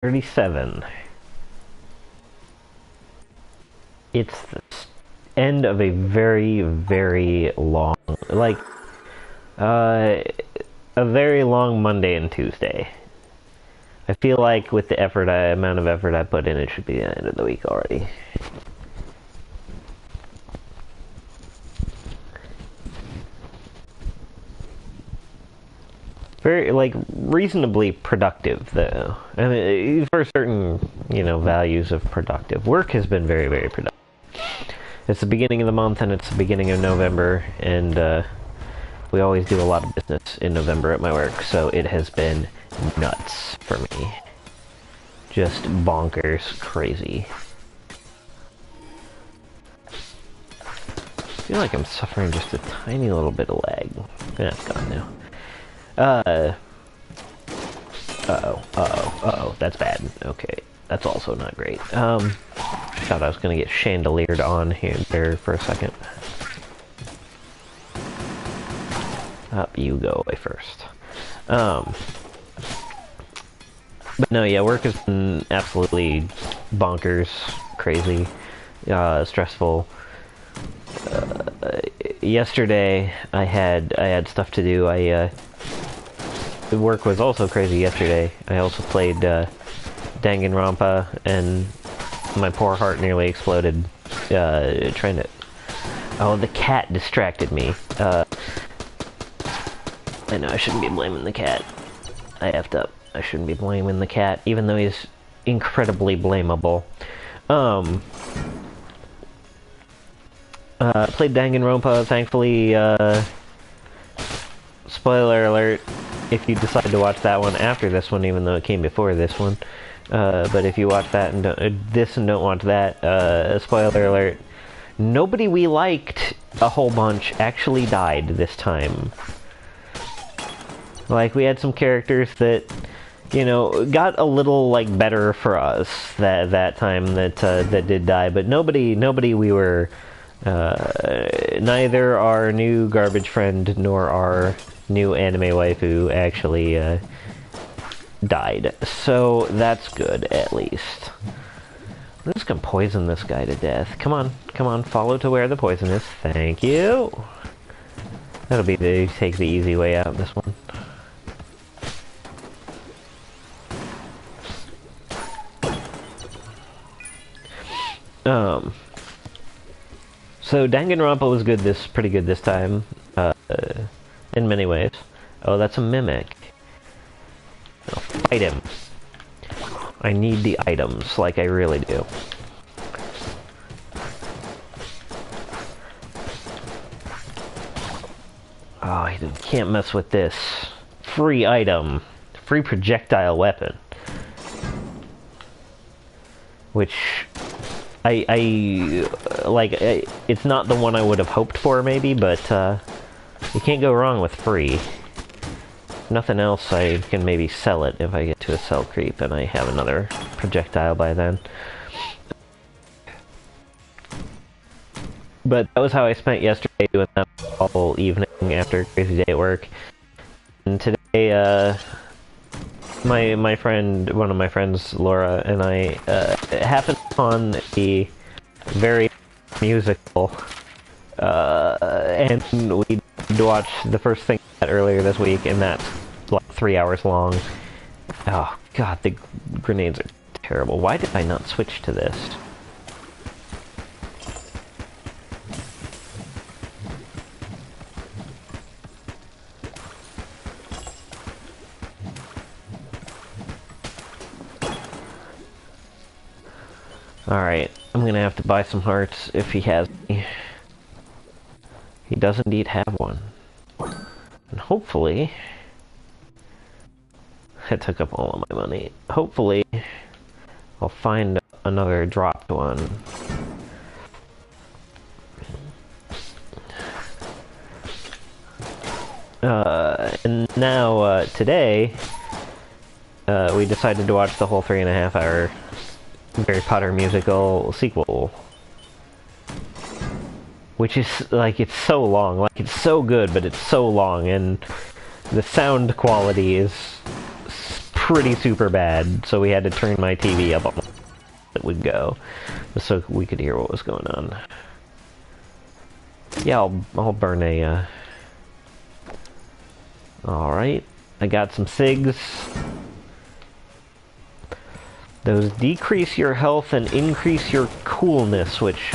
37. It's the end of a very, very long, like, a very long Monday and Tuesday. I feel like with the amount of effort I put in, it should be the end of the week already. Very, like, reasonably productive, though. I mean, for certain, values of productive. Work has been very, very productive. It's the beginning of the month, and it's the beginning of November, and, we always do a lot of business in November at my work, so it has been nuts for me. Just bonkers crazy. I feel like I'm suffering just a tiny little bit of lag. That's gone now. Uh-oh, that's bad. Okay, that's also not great. Thought I was gonna get chandeliered on here there for a second. Up you go away first. But no, yeah, work has been absolutely bonkers, crazy, stressful. Yesterday I had stuff to do. The work was also crazy yesterday. I also played Danganronpa, and my poor heart nearly exploded trying to... Oh, the cat distracted me. I know I shouldn't be blaming the cat. I effed up. I shouldn't be blaming the cat, even though he's incredibly blamable. Played Danganronpa, thankfully, spoiler alert, if you decide to watch that one after this one, even though it came before this one. But if you watch that and don't watch that, spoiler alert, nobody we liked a whole bunch actually died this time. Like, we had some characters that, got a little, like, better for us that time that did die, but nobody we were, neither our new garbage friend nor our new anime waifu actually, died. So, that's good, at least. I'm just gonna poison this guy to death. Come on, follow to where the poison is. Thank you! That'll be take the easy way out of this one. So Danganronpa was pretty good this time, in many ways. Oh, that's a mimic. I'll fight him. I need the items, like I really do. Oh, you can't mess with this. Free item. Free projectile weapon. Which... it's not the one I would have hoped for, maybe, but, you can't go wrong with free. If nothing else, I can maybe sell it if I get to a sell creep and I have another projectile by then. But that was how I spent yesterday, doing that all evening after a crazy day at work. And today, my friend, one of my friends, Laura, and I, happened on the very musical, and we watched the first thing earlier this week, and that's like 3 hours long. Oh god, the grenades are terrible. Why did I not switch to this? Alright, I'm gonna have to buy some hearts if he has any. He does indeed have one. And hopefully... I took up all of my money. Hopefully, I'll find another dropped one. And now, today, we decided to watch the whole 3.5-hour Harry Potter musical sequel. Which is, like, it's so long. Like, it's so good, but it's so long, and the sound quality is pretty super bad, so we had to turn my TV up on it would go, just so we could hear what was going on. Yeah, I'll burn a, Alright, I got some SIGs. Those decrease your health and increase your coolness, which,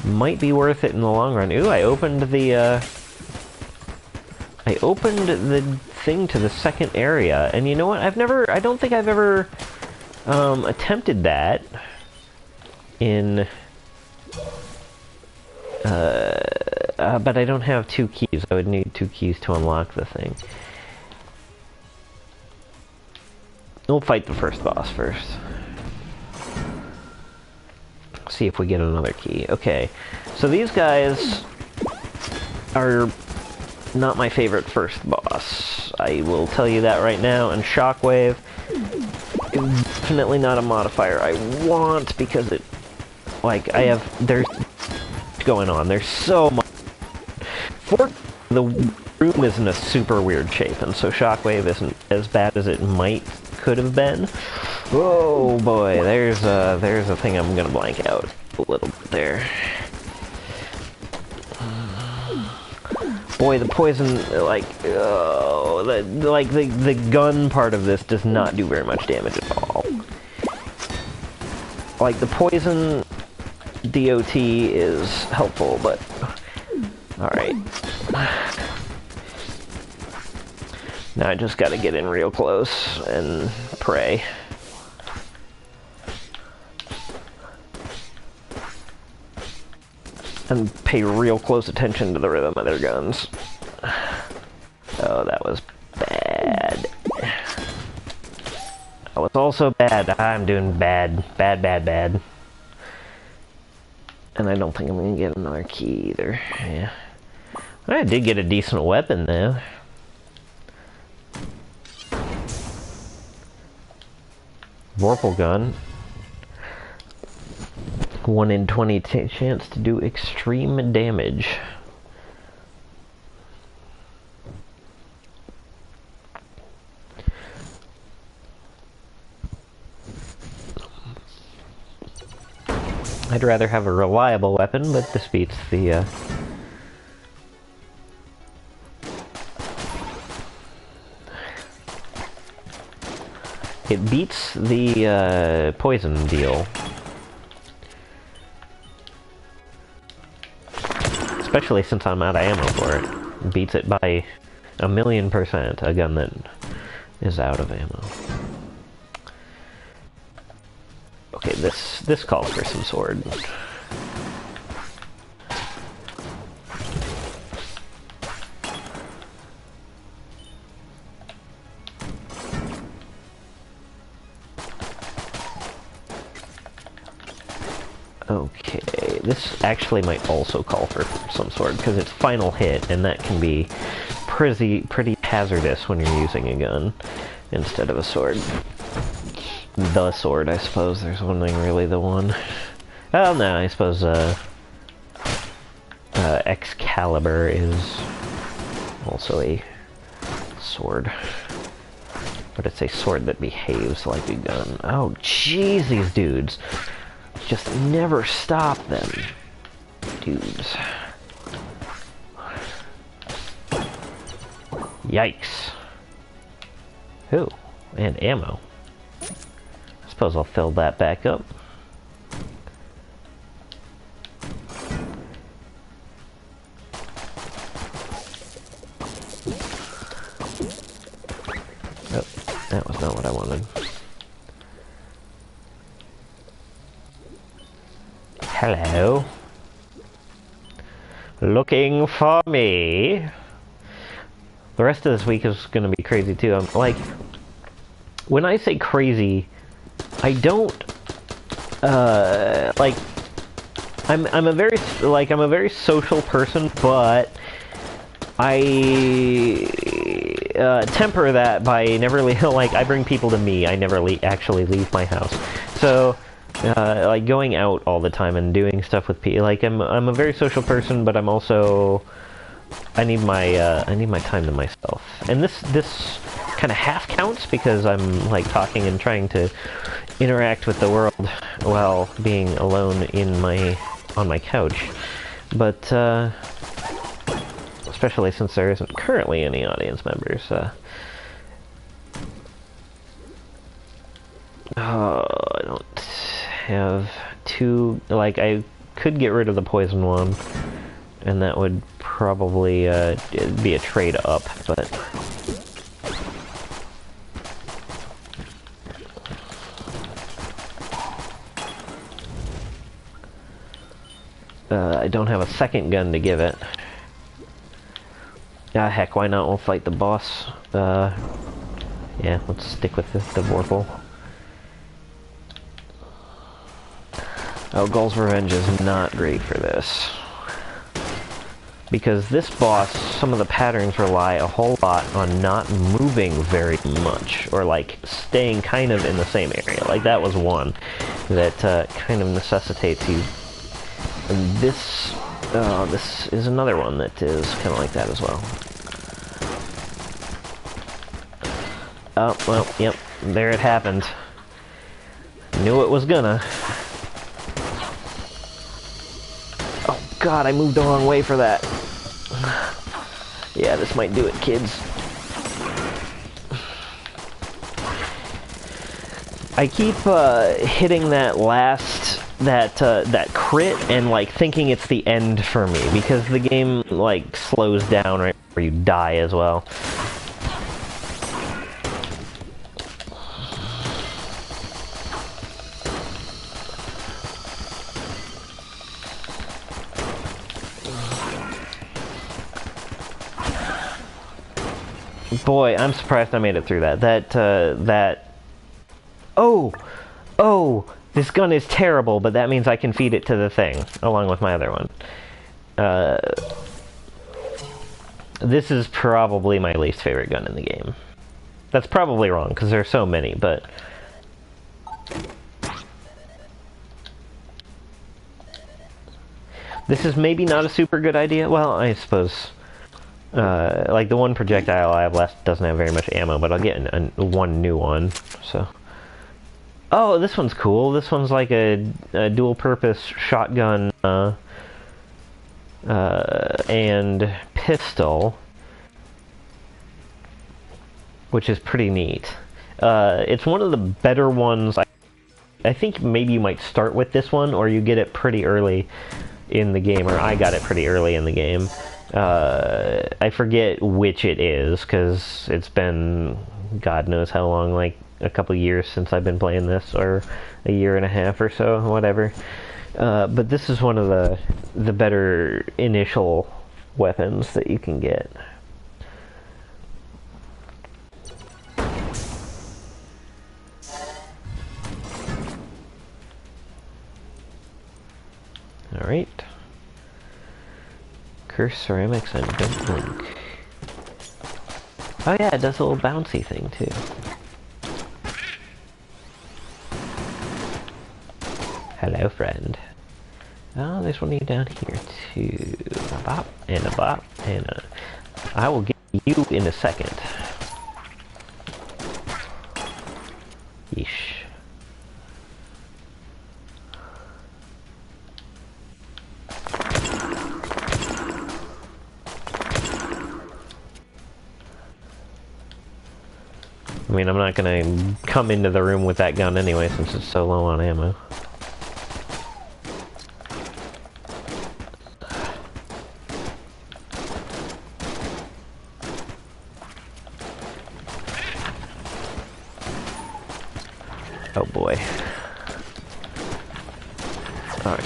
might be worth it in the long run. Ooh, I opened the thing to the second area, and you know what? I don't think I've ever, attempted that in, but I don't have 2 keys. I would need 2 keys to unlock the thing. We'll fight the first boss first. See if we get another key. Okay, so these guys are not my favorite first boss. I will tell you that right now, and Shockwave is definitely not a modifier I want, because it, like, there's going on. There's so much. The room is in a super weird shape, and so Shockwave isn't as bad as it could have been. Oh boy, there's a thing I'm gonna blank out a little bit there. Boy, the poison, like, oh, the gun part of this does not do very much damage at all. Like, the poison DOT is helpful, but alright. Now I just gotta get in real close and pray. And pay real close attention to the rhythm of their guns. Oh, that was bad. That was also bad. I'm doing bad. Bad. And I don't think I'm gonna get another key either. Yeah. I did get a decent weapon, though. Vorpal gun. 1 in 20 chance to do extreme damage. I'd rather have a reliable weapon, but this beats the, it beats the, poison deal. Especially since I'm out of ammo for it. Beats it by 1,000,000%, a gun that is out of ammo. Okay, this calls for some sword. Okay, this actually might also call for some sword, because it's final hit, and that can be pretty hazardous when you're using a gun instead of a sword. The sword, I suppose. There's only really the one. Well, no, I suppose, Excalibur is also a sword. But it's a sword that behaves like a gun. Oh, jeez, these dudes. Just never stop them. Dudes. Yikes. Ooh, and ammo. I suppose I'll fill that back up. Oh, that was not what I wanted. Hello. Looking for me. The rest of this week is gonna be crazy too. I'm like, when I say crazy, I don't like I'm a very social person, but I temper that by never like I bring people to me. I never actually leave my house. So like going out all the time and doing stuff with people. Like I'm a very social person, but I'm also I need my time to myself. And this kind of half counts because I'm like talking and trying to interact with the world while being alone in on my couch. But especially since there isn't currently any audience members. I don't have two. Like, I could get rid of the poison one, and that would probably be a trade up, but I don't have a second gun to give it. Ah, heck, why not? We'll fight the boss. Yeah, let's stick with the Vorpal. Oh, Gull's Revenge is not great for this. Because this boss, some of the patterns rely a whole lot on not moving very much, or like staying kind of in the same area. Like that was one that kind of necessitates you. And this is another one that is kind of like that as well. Oh, well, yep, there it happened. Knew it was gonna. Oh god, I moved the wrong way for that. Yeah, this might do it, kids. I keep hitting that last, that crit and like thinking it's the end for me because the game like slows down right where you die as well. Boy, I'm surprised I made it through that. Oh, this gun is terrible, but that means I can feed it to the thing, along with my other one. This is probably my least favorite gun in the game. That's probably wrong, because there are so many, but... This is maybe not a super good idea. Well, I suppose... like the one projectile I have left doesn't have very much ammo, but I'll get one new one, so... Oh, this one's cool. This one's like a dual-purpose shotgun and pistol, which is pretty neat. It's one of the better ones. I think maybe you might start with this one, or you get it pretty early in the game, or I got it pretty early in the game. I forget which it is, because it's been God knows how long, like a couple years since I've been playing this, or a year and a half or so, whatever. But this is one of the better initial weapons that you can get. Alright. Cursed ceramics and bent link. Oh yeah, it does a little bouncy thing too. Hello, friend. Oh, there's one of you down here too. A bop and a bop and a... I will get you in a second. Yeesh. I mean, I'm not gonna come into the room with that gun anyway since it's so low on ammo. Oh boy. Alright.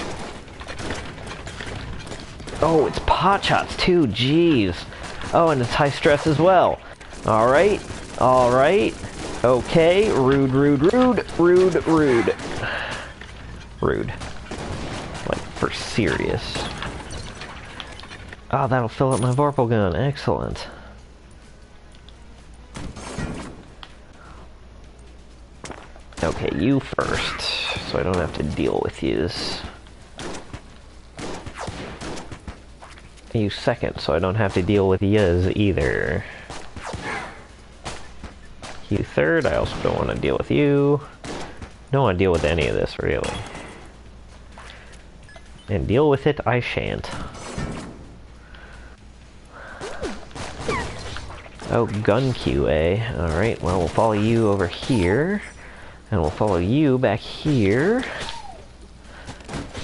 Oh, it's pot shots too, jeez. Oh, and it's high stress as well. Alright. Alright. Okay. Rude, rude, rude. Rude, rude. Rude. Like, for serious. Oh, that'll fill up my Vorpal gun. Excellent. Okay, you first, so I don't have to deal with yous. You second, so I don't have to deal with yous either. third. I also don't want to deal with you. Don't want to deal with any of this, really. And deal with it I shan't. Oh, Gungeon, eh? Alright, well, we'll follow you over here. And we'll follow you back here.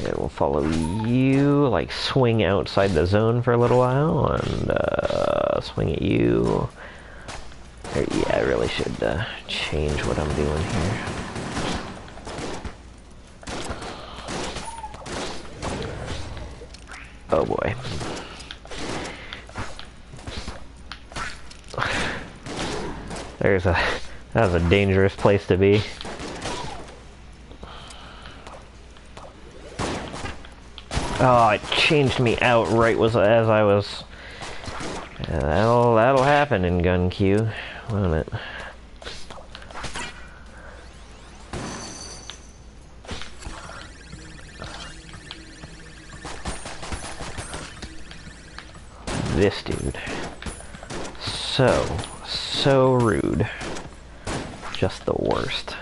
And we'll follow you, like, swing outside the zone for a little while. And, swing at you. Yeah, I really should, change what I'm doing here. Oh boy. That was a dangerous place to be. Oh, it changed me out right as I was. Yeah, that'll happen in Gungeon, won't it? This dude. So rude. Just the worst.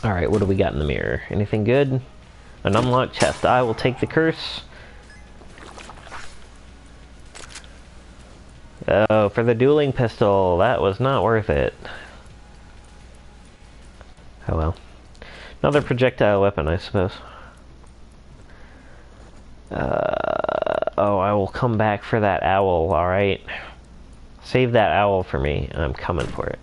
Alright, what do we got in the mirror? Anything good? An unlocked chest. I will take the curse. Oh, for the dueling pistol. That was not worth it. Oh well. Another projectile weapon, I suppose. Oh, I will come back for that owl, alright? Save that owl for me. I'm coming for it.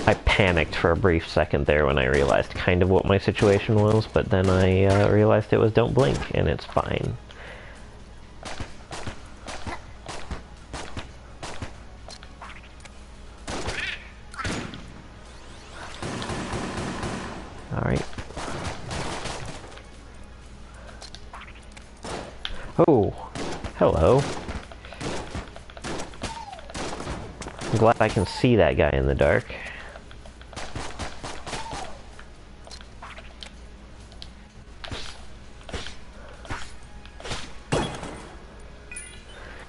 I panicked for a brief second there when I realized kind of what my situation was, but then I realized it was don't blink, and it's fine. Alright. Oh, hello. I'm glad I can see that guy in the dark.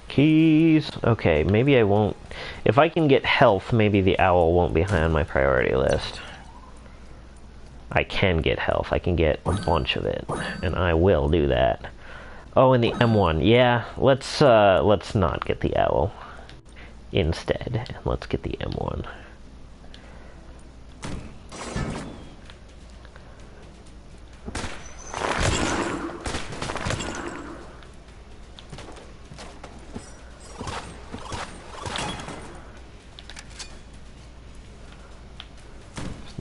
Keys. Okay, maybe I won't. If I can get health, maybe the owl won't be high on my priority list. I can get health. I can get a bunch of it, and I will do that. Oh, and the M1. Yeah, let's not get the owl instead, and let's get the M1.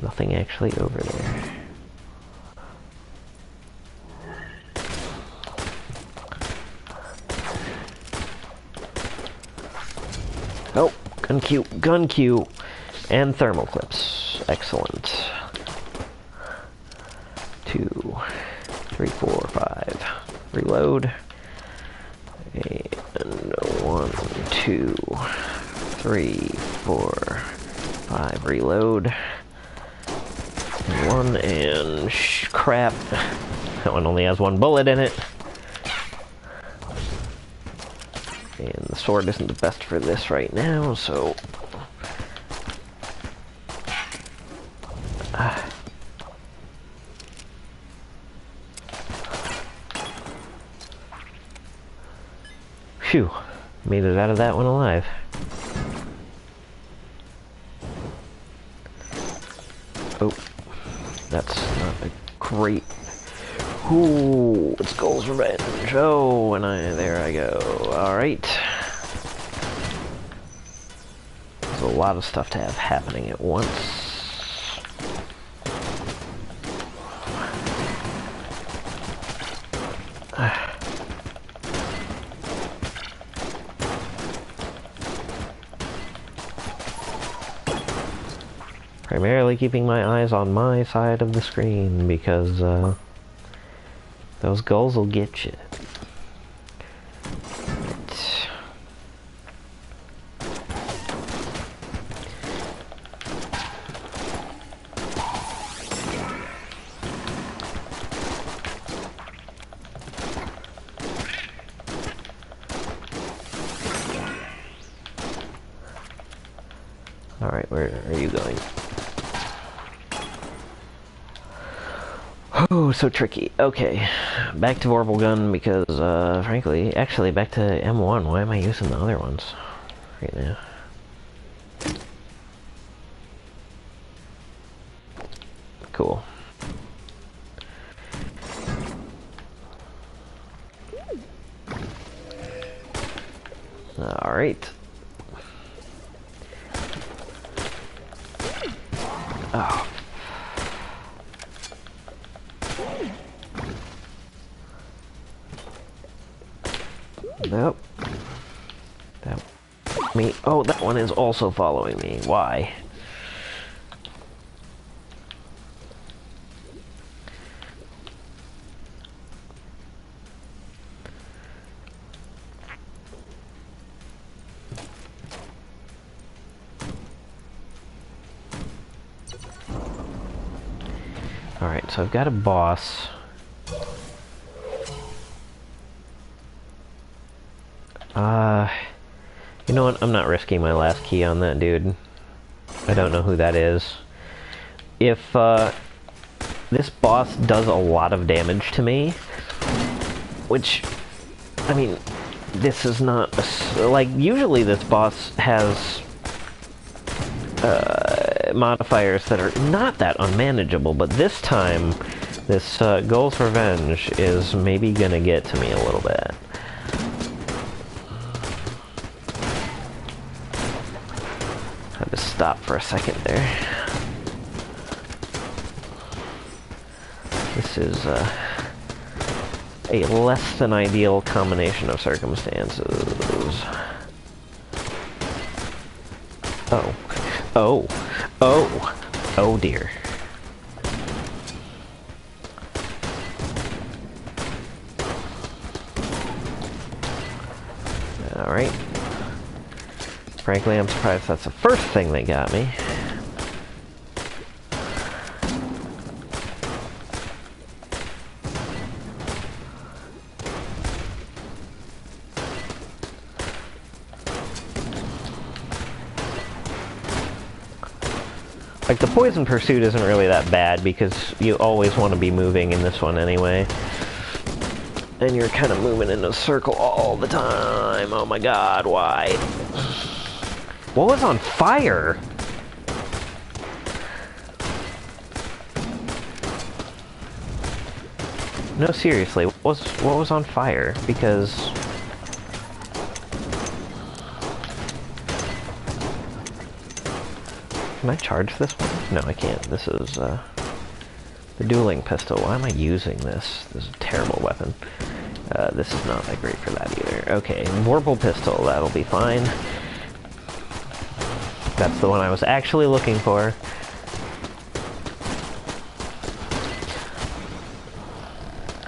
Nothing actually over there. Oh, Gungeon, and thermal clips. Excellent. 2, 3, 4, 5. Reload. And 1, 2, 3, 4, 5. Reload. One and crap. That one only has one bullet in it. And the sword isn't the best for this right now, so... Phew. Made it out of that one alive. Oh. That's not a great... Ooh, it's Skull's Revenge. Oh, and there I go. Alright. There's a lot of stuff to have happening at once. Primarily keeping my eyes on my side of the screen, because those gulls will get you. Right. Alright, where are you going? Oh, so tricky. Okay, back to Vorpal Gun because, frankly, actually, back to M1. Why am I using the other ones right now? Cool. Alright. Oh. Nope. That me. Oh, that one is also following me. Why? Alright, so I've got a boss. You know what? I'm not risking my last key on that dude. I don't know who that is. If, this boss does a lot of damage to me, which, I mean, this is not, like, usually this boss has, modifiers that are not that unmanageable, but this time, this, Ghoul's Revenge is maybe gonna get to me a little bit. Had to stop for a second there. This is, a less than ideal combination of circumstances. Oh. Oh. Oh. Oh dear. Alright. Frankly, I'm surprised that's the first thing that got me. Like, the poison pursuit isn't really that bad because you always want to be moving in this one anyway. And you're kind of moving in a circle all the time. Oh my god, why? What was on fire? No, seriously, what was on fire? Because... Can I charge this one? No, I can't. This is, the dueling pistol. Why am I using this? This is a terrible weapon. This is not that great for that either. Okay, Vorpal pistol. That'll be fine. That's the one I was actually looking for.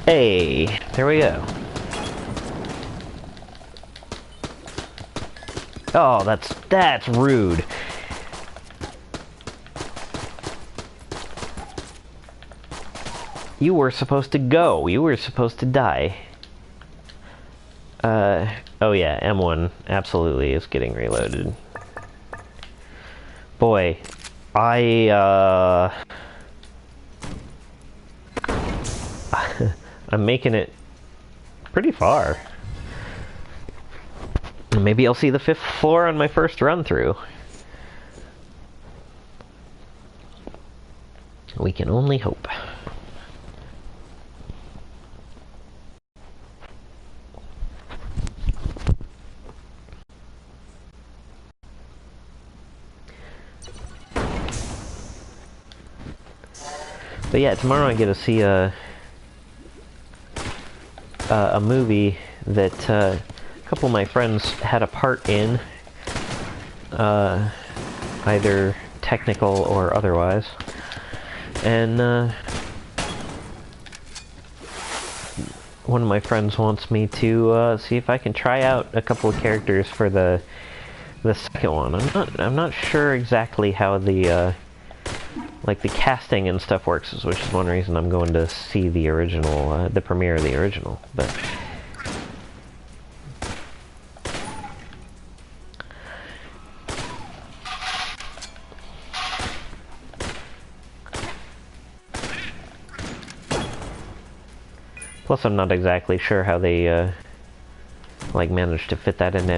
Hey, there we go. Oh, that's rude. You were supposed to go. You were supposed to die. Oh yeah, M1 absolutely is getting reloaded. Boy, I'm making it pretty far. Maybe I'll see the 5th floor on my first run through. We can only hope. But yeah, tomorrow I get to see a movie that a couple of my friends had a part in, either technical or otherwise, and one of my friends wants me to see if I can try out a couple of characters for the second one. I'm not sure exactly how the like the casting and stuff works, which is one reason I'm going to see the original, the premiere of the original, but... Plus, I'm not exactly sure how they, like, managed to fit that into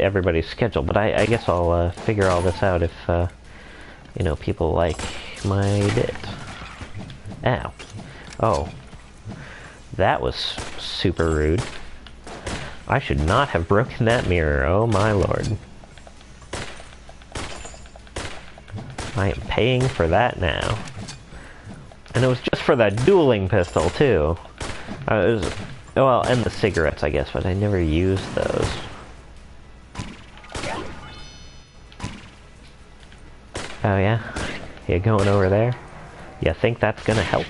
everybody's schedule. But I guess I'll figure all this out if, you know, people like my bit. Ow. Oh. That was super rude. I should not have broken that mirror. Oh my lord. I am paying for that now. And it was just for that dueling pistol, too. Well, and the cigarettes, I guess, but I never used those. Oh, yeah? You going over there? You think that's gonna help?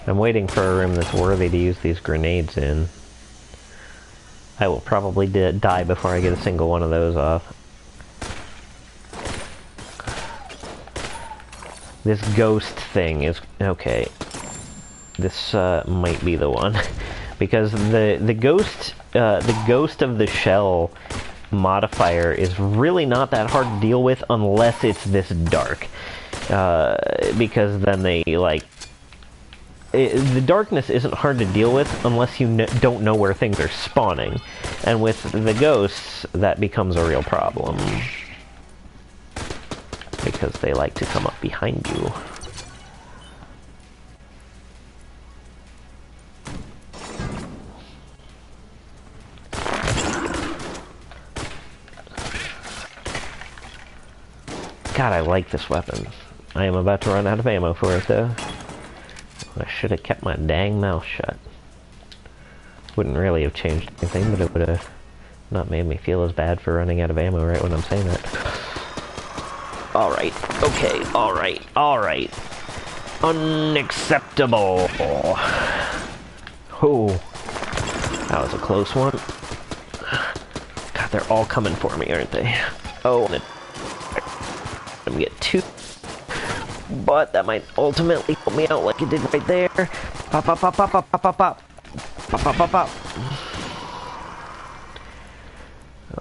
I'm waiting for a room that's worthy to use these grenades in. I will probably die before I get a single one of those off. This ghost thing is... okay. This might be the one. Because the ghost of the shell modifier is really not that hard to deal with unless it's this dark. Because then they, like... the darkness isn't hard to deal with unless you don't know where things are spawning. And with the ghosts, that becomes a real problem. Because they like to come up behind you. God, I like this weapon. I am about to run out of ammo for it, though. I should have kept my dang mouth shut. Wouldn't really have changed anything, but it would have not made me feel as bad for running out of ammo right when I'm saying that. Alright, okay, alright. Unacceptable. Oh, that was a close one. God, they're all coming for me, aren't they? Oh, I'm gonna get two. But that might ultimately help me out like it did right there. Pop, pop, pop, pop, pop, pop, pop, pop. Pop, pop, pop, pop.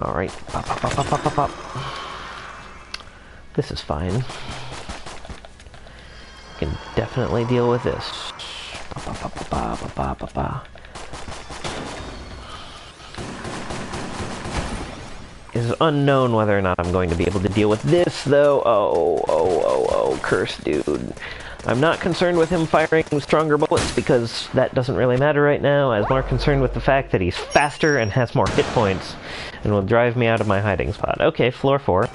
Alright. Pop, pop, pop, pop, pop, pop, pop. This is fine. Can definitely deal with this. Pop, pop, pop, pop, pop, pop, pop, pop, pop. It is unknown whether or not I'm going to be able to deal with this, though. Oh, cursed dude. I'm not concerned with him firing stronger bullets, because that doesn't really matter right now. I'm more concerned with the fact that he's faster and has more hit points, and will drive me out of my hiding spot. Okay, floor 4.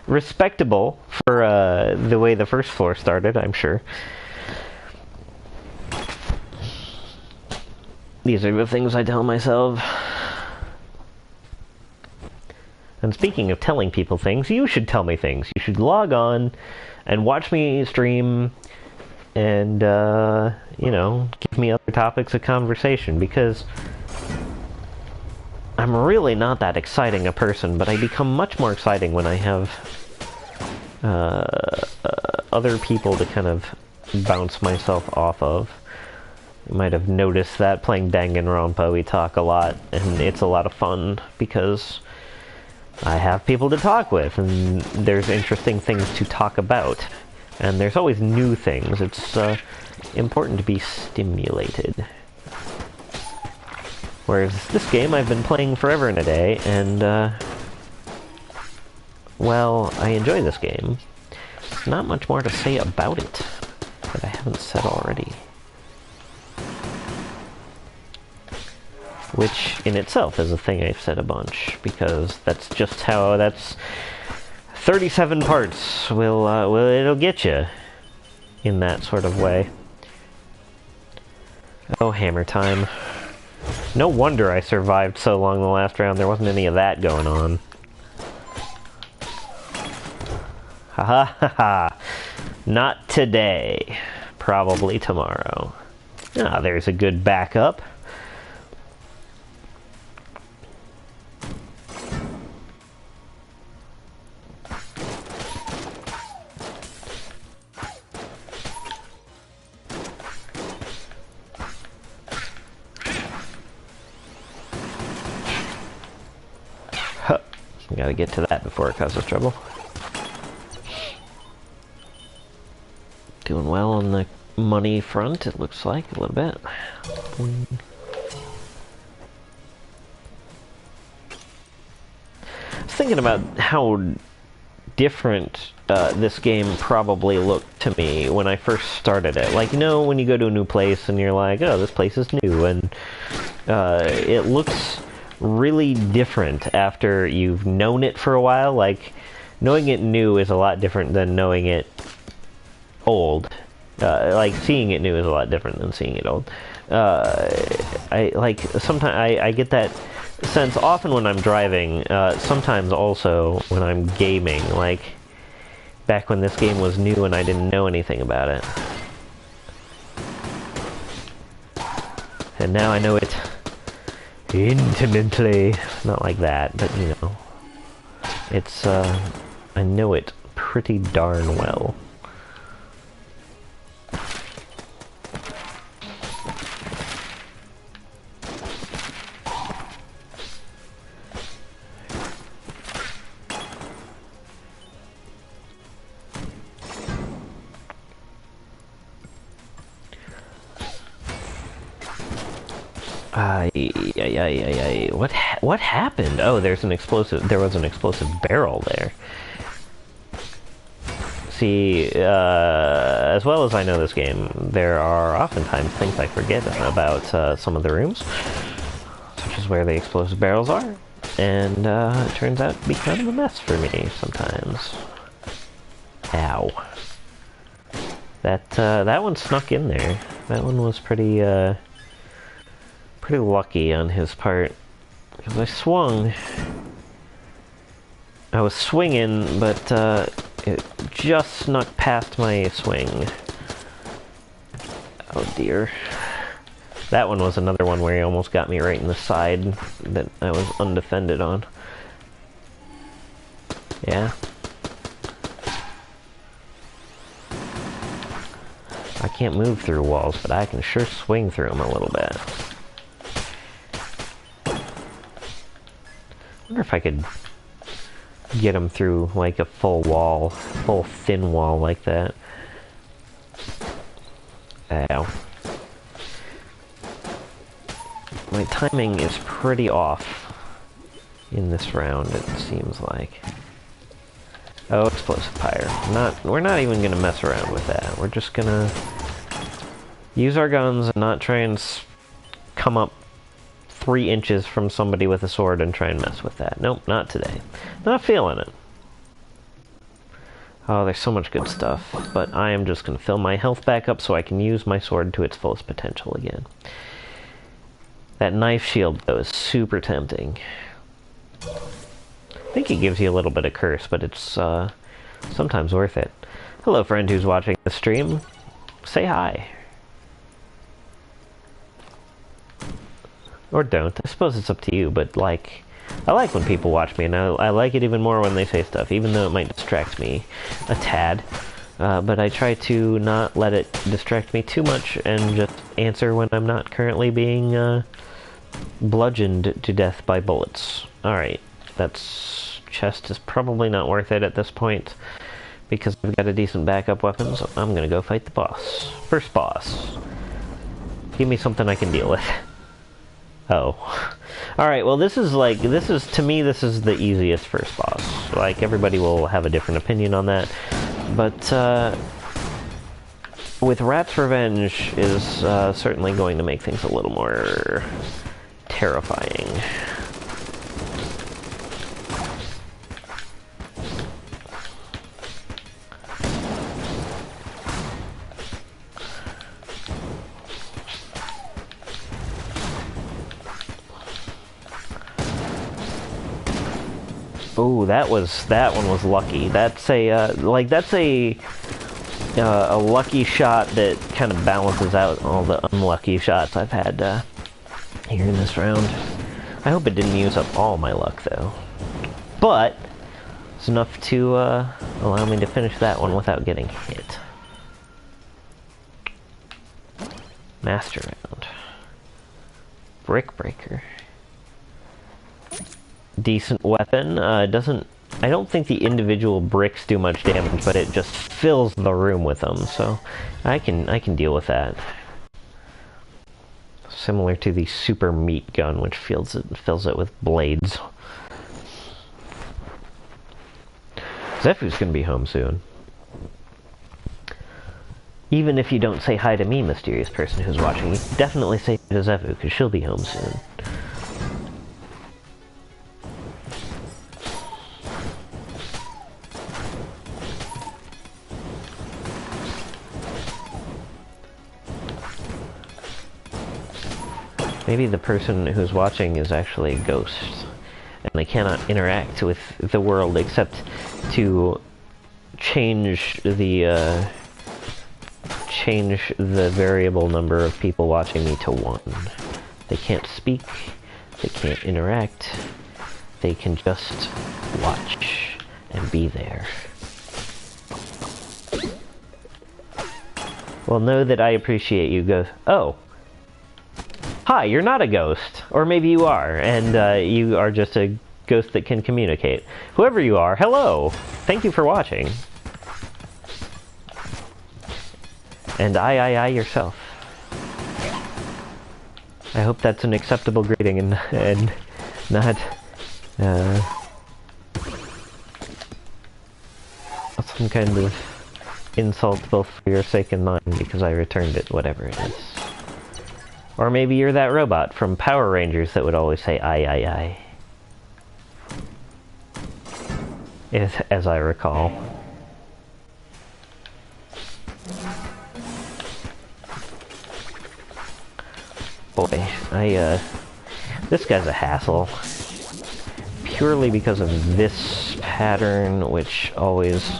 Respectable for the way the first floor started, I'm sure. These are the things I tell myself. And speaking of telling people things, you should tell me things. You should log on and watch me stream and, you know, give me other topics of conversation, because I'm really not that exciting a person, but I become much more exciting when I have other people to kind of bounce myself off of. You might have noticed that playing Danganronpa we talk a lot, and it's a lot of fun, because I have people to talk with, and there's interesting things to talk about. And there's always new things. It's important to be stimulated. Whereas this game I've been playing forever and a day, and, well, I enjoy this game. There's not much more to say about it that I haven't said already. Which, in itself, is a thing I've said a bunch, because that's just how, that's 37 parts it'll get you in that sort of way. Oh, hammer time. No wonder I survived so long the last round. There wasn't any of that going on. Ha ha ha. Not today. Probably tomorrow. Ah, there's a good backup. We gotta get to that before it causes trouble. Doing well on the money front, it looks like, a little bit. Boing. I was thinking about how different this game probably looked to me when I first started it. Like, you know, when you go to a new place and you're like, oh, this place is new, and it looks really different after you've known it for a while. Like, knowing it new is a lot different than knowing it old. Like, seeing it new is a lot different than seeing it old. Sometimes I get that sense often when I'm driving, sometimes also when I'm gaming, like back when this game was new and I didn't know anything about it. And now I know it intimately. Not like that, but you know. It's, I know it pretty darn well. What happened? Oh, there was an explosive barrel there. See, as well as I know this game, there are oftentimes things I forget about some of the rooms, such as where the explosive barrels are, and it turns out to be kind of a mess for me sometimes. Ow. That one snuck in there. That one was pretty lucky on his part, because I was swinging, but it just snuck past my swing. Oh dear. That one was another one where he almost got me right in the side that I was undefended on. Yeah. I can't move through walls, but I can sure swing through them a little bit. I wonder if I could get him through like a full thin wall like that. Ow. My timing is pretty off in this round, it seems like. Oh, explosive pyre. We're not even gonna mess around with that. We're just gonna use our guns and not try and come up 3 inches from somebody with a sword and try and mess with that. Nope, not today. Not feeling it. Oh, there's so much good stuff, but I am just going to fill my health back up so I can use my sword to its fullest potential again. That knife shield, though, is super tempting. I think it gives you a little bit of curse, but it's sometimes worth it. Hello, friend who's watching the stream. Say hi. Or don't. I suppose it's up to you, but like, I like when people watch me, and I like it even more when they say stuff, even though it might distract me a tad. But I try to not let it distract me too much and just answer when I'm not currently being bludgeoned to death by bullets. Alright, that's chest is probably not worth it at this point, because I've got a decent backup weapon, so I'm gonna go fight the boss. First boss. Give me something I can deal with. Oh. Alright, well to me, this is the easiest first boss. Like, everybody will have a different opinion on that. But, with Rat's Revenge is certainly going to make things a little more terrifying. Oh, that one was lucky. That's a lucky shot that kind of balances out all the unlucky shots I've had here in this round. I hope it didn't use up all my luck though, but it's enough to allow me to finish that one without getting hit. Master round. Brick breaker. decent weapon. Doesn't... I don't think the individual bricks do much damage, but it just fills the room with them, so I can deal with that. Similar to the super meat gun, which fills it with blades. Zephu's gonna be home soon. Even if you don't say hi to me, mysterious person who's watching, you definitely say hi to Zephu, because she'll be home soon. Maybe the person who's watching is actually a ghost, and they cannot interact with the world except to change the variable number of people watching me to 1. They can't speak, they can't interact, they can just watch and be there. Well, know that I appreciate you, ghost. Oh! Hi, you're not a ghost. Or maybe you are, and you are just a ghost that can communicate. Whoever you are, hello! Thank you for watching. And I yourself. I hope that's an acceptable greeting and not, some kind of insult both for your sake and mine because I returned it, whatever it is. Or maybe you're that robot from Power Rangers that would always say I. As I recall. Boy, this guy's a hassle. Purely because of this pattern, which always...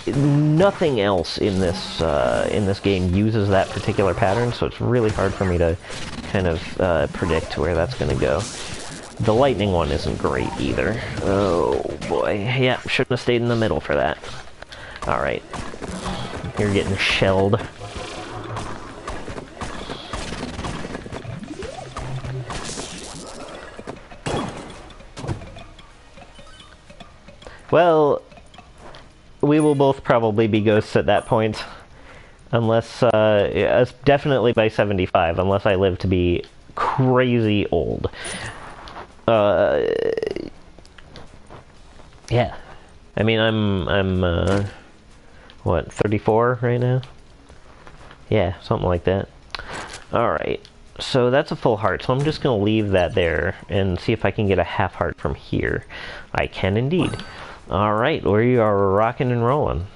nothing else in this game uses that particular pattern, so it's really hard for me to kind of predict where that's gonna go. The lightning one isn't great either. Oh boy, yeah, shouldn't have stayed in the middle for that. Alright. You're getting shelled. Well, we will both probably be ghosts at that point. Unless, definitely by 75, unless I live to be crazy old. Yeah. I mean, I'm what, 34 right now? Yeah, something like that. Alright, so that's a full heart, so I'm just gonna leave that there and see if I can get a half heart from here. I can indeed. Alright, we are rocking and rolling.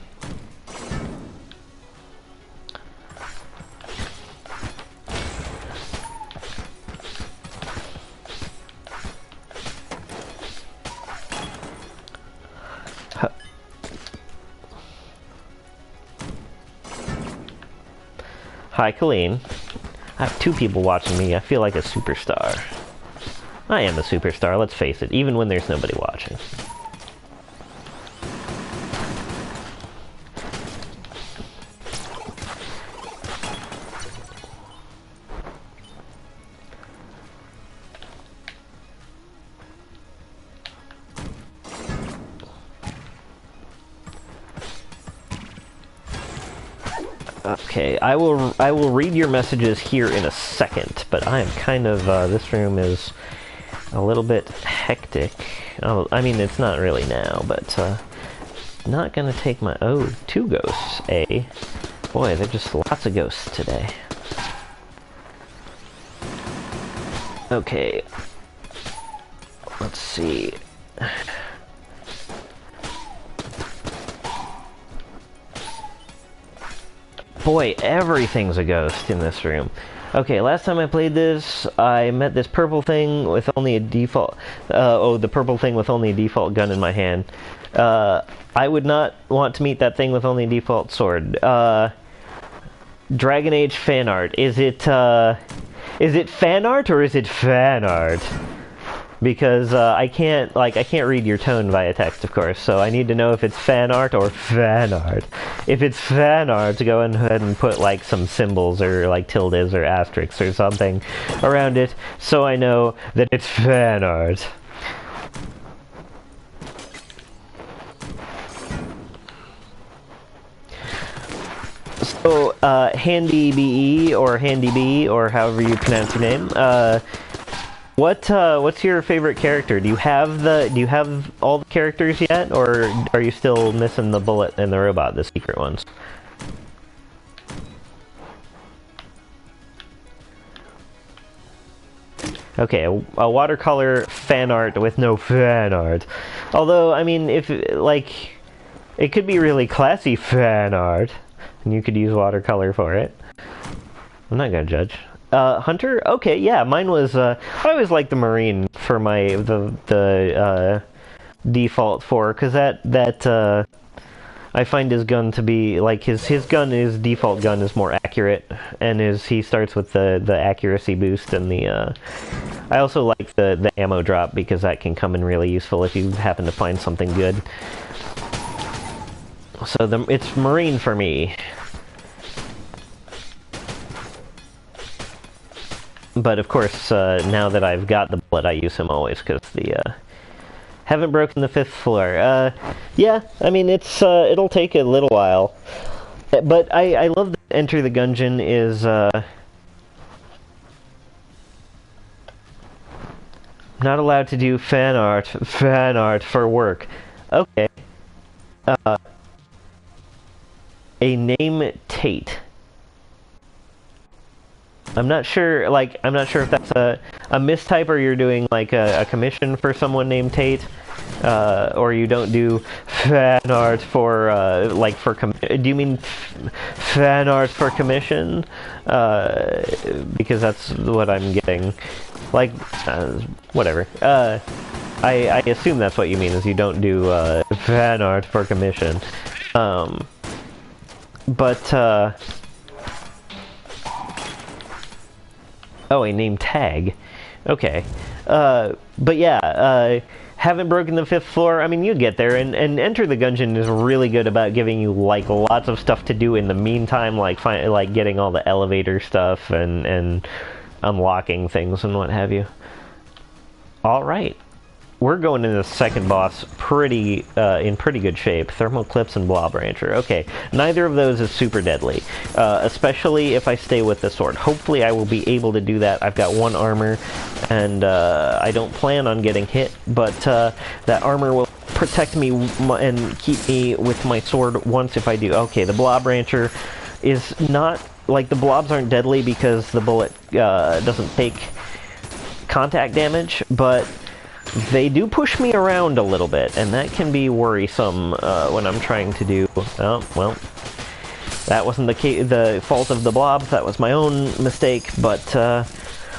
Hi, Colleen. I have 2 people watching me. I feel like a superstar. I am a superstar, let's face it, even when there's nobody watching. Okay, I will read your messages here in a second, but I am kind of, this room is a little bit hectic. Oh, I mean, it's not really now, but, not gonna take my... Oh, 2 ghosts, eh? Boy, there are just lots of ghosts today. Okay. Let's see... Boy, everything's a ghost in this room. Okay, last time I played this, I met this purple thing with only a default... the purple thing with only a default gun in my hand. I would not want to meet that thing with only a default sword. Dragon Age fan art. Is it fan art or is it fan art? because I can't read your tone via text, of course. So I need to know if it's fan art or fan art. If it's fan art, go ahead and put like some symbols or like tildes or asterisks or something around it, so I know that it's fan art. So, Handy BE or Handy B or however you pronounce your name. What's your favorite character? Do you have all the characters yet, or are you still missing the bullet and the robot, the secret ones? Okay, a watercolor fan art with no fan art. Although, I mean, if like, it could be really classy fan art. And you could use watercolor for it. I'm not gonna judge. Hunter? Okay, yeah, mine was, I always liked the Marine for the default for, because that, I find his gun to be, like, his default gun is more accurate, and he starts with the accuracy boost, and I also like the ammo drop, because that can come in really useful if you happen to find something good. So it's Marine for me. But of course, now that I've got the bullet, I use him always, because haven't broken the 5th floor. Yeah, I mean, it'll take a little while. But I love that Enter the Gungeon is, not allowed to do fan art for work. Okay. A name Tate. I'm not sure if that's a mistype, or you're doing like a commission for someone named Tate, or you don't do fan art for do you mean fan art for commission? Because that's what I'm getting. Like, whatever. I assume that's what you mean, is you don't do fan art for commission. Oh, a name tag. Okay. But yeah, haven't broken the 5th floor. I mean, you get there, and Enter the Gungeon is really good about giving you, like, lots of stuff to do in the meantime, like getting all the elevator stuff and unlocking things and what have you. Alright. We're going into the second boss in pretty good shape. Thermal Clips and Blob Rancher. Okay, neither of those is super deadly, especially if I stay with the sword. Hopefully I will be able to do that. I've got 1 armor, and I don't plan on getting hit, but that armor will protect me and keep me with my sword once if I do. Okay, the Blob Rancher is not... Like, the blobs aren't deadly because the bullet doesn't take contact damage, but they do push me around a little bit, and that can be worrisome when I'm trying to do... Oh, well, that wasn't the fault of the blobs, that was my own mistake, but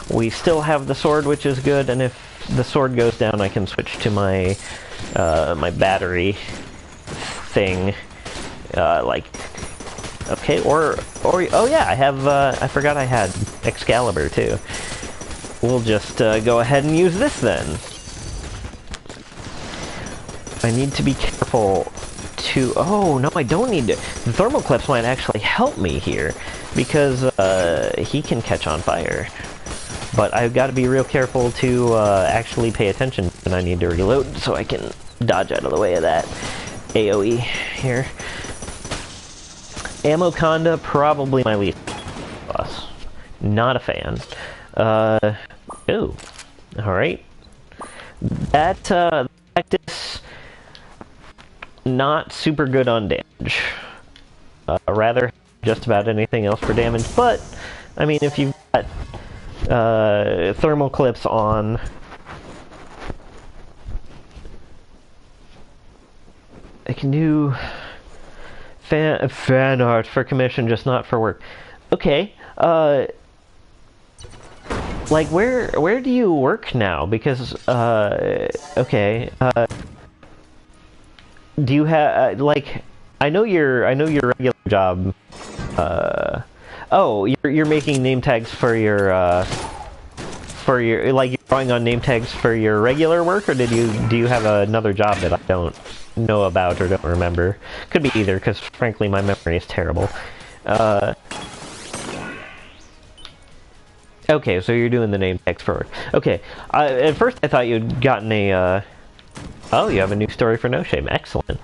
we still have the sword, which is good, and if the sword goes down, I can switch to my my battery thing, like... Okay, or oh yeah, I have, I forgot I had Excalibur, too. We'll just go ahead and use this, then. I need to be careful to... Oh, no, I don't need to... The thermal clips might actually help me here, because he can catch on fire. But I've got to be real careful to actually pay attention when I need to reload, so I can dodge out of the way of that AoE here. Ammoconda, probably my least boss. Not a fan. Ooh. Alright. That, Cactus, not super good on damage. Rather, just about anything else for damage, but, I mean, if you've got, thermal clips on... I can do... Fan art for commission, just not for work. Okay, like, where do you work now? Because, okay, do you have, like, I know your regular job, oh, you're making name tags for your, like, your drawing on name tags for your regular work, or do you have another job that I don't know about or don't remember? Could be either, because frankly my memory is terrible. Okay, so you're doing the name tags for work. Okay, at first I thought you'd gotten a, oh, you have a new story for No Shame. Excellent.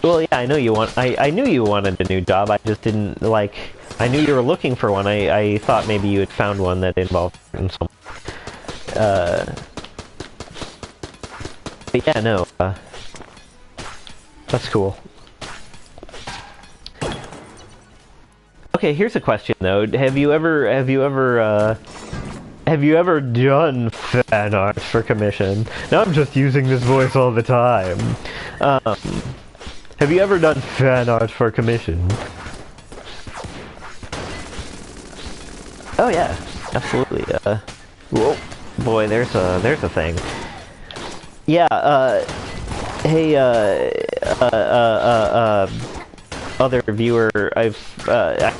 Well, yeah, I know you want. I knew you wanted a new job. I just didn't like. I knew you were looking for one. I thought maybe you had found one that involved some. But yeah, no. That's cool. Okay, here's a question though. Have you ever done fan art for commission? Now I'm just using this voice all the time. Have you ever done fan art for commission? Oh yeah, absolutely. Whoa, boy, there's a thing. Yeah. Hey. Other viewer, I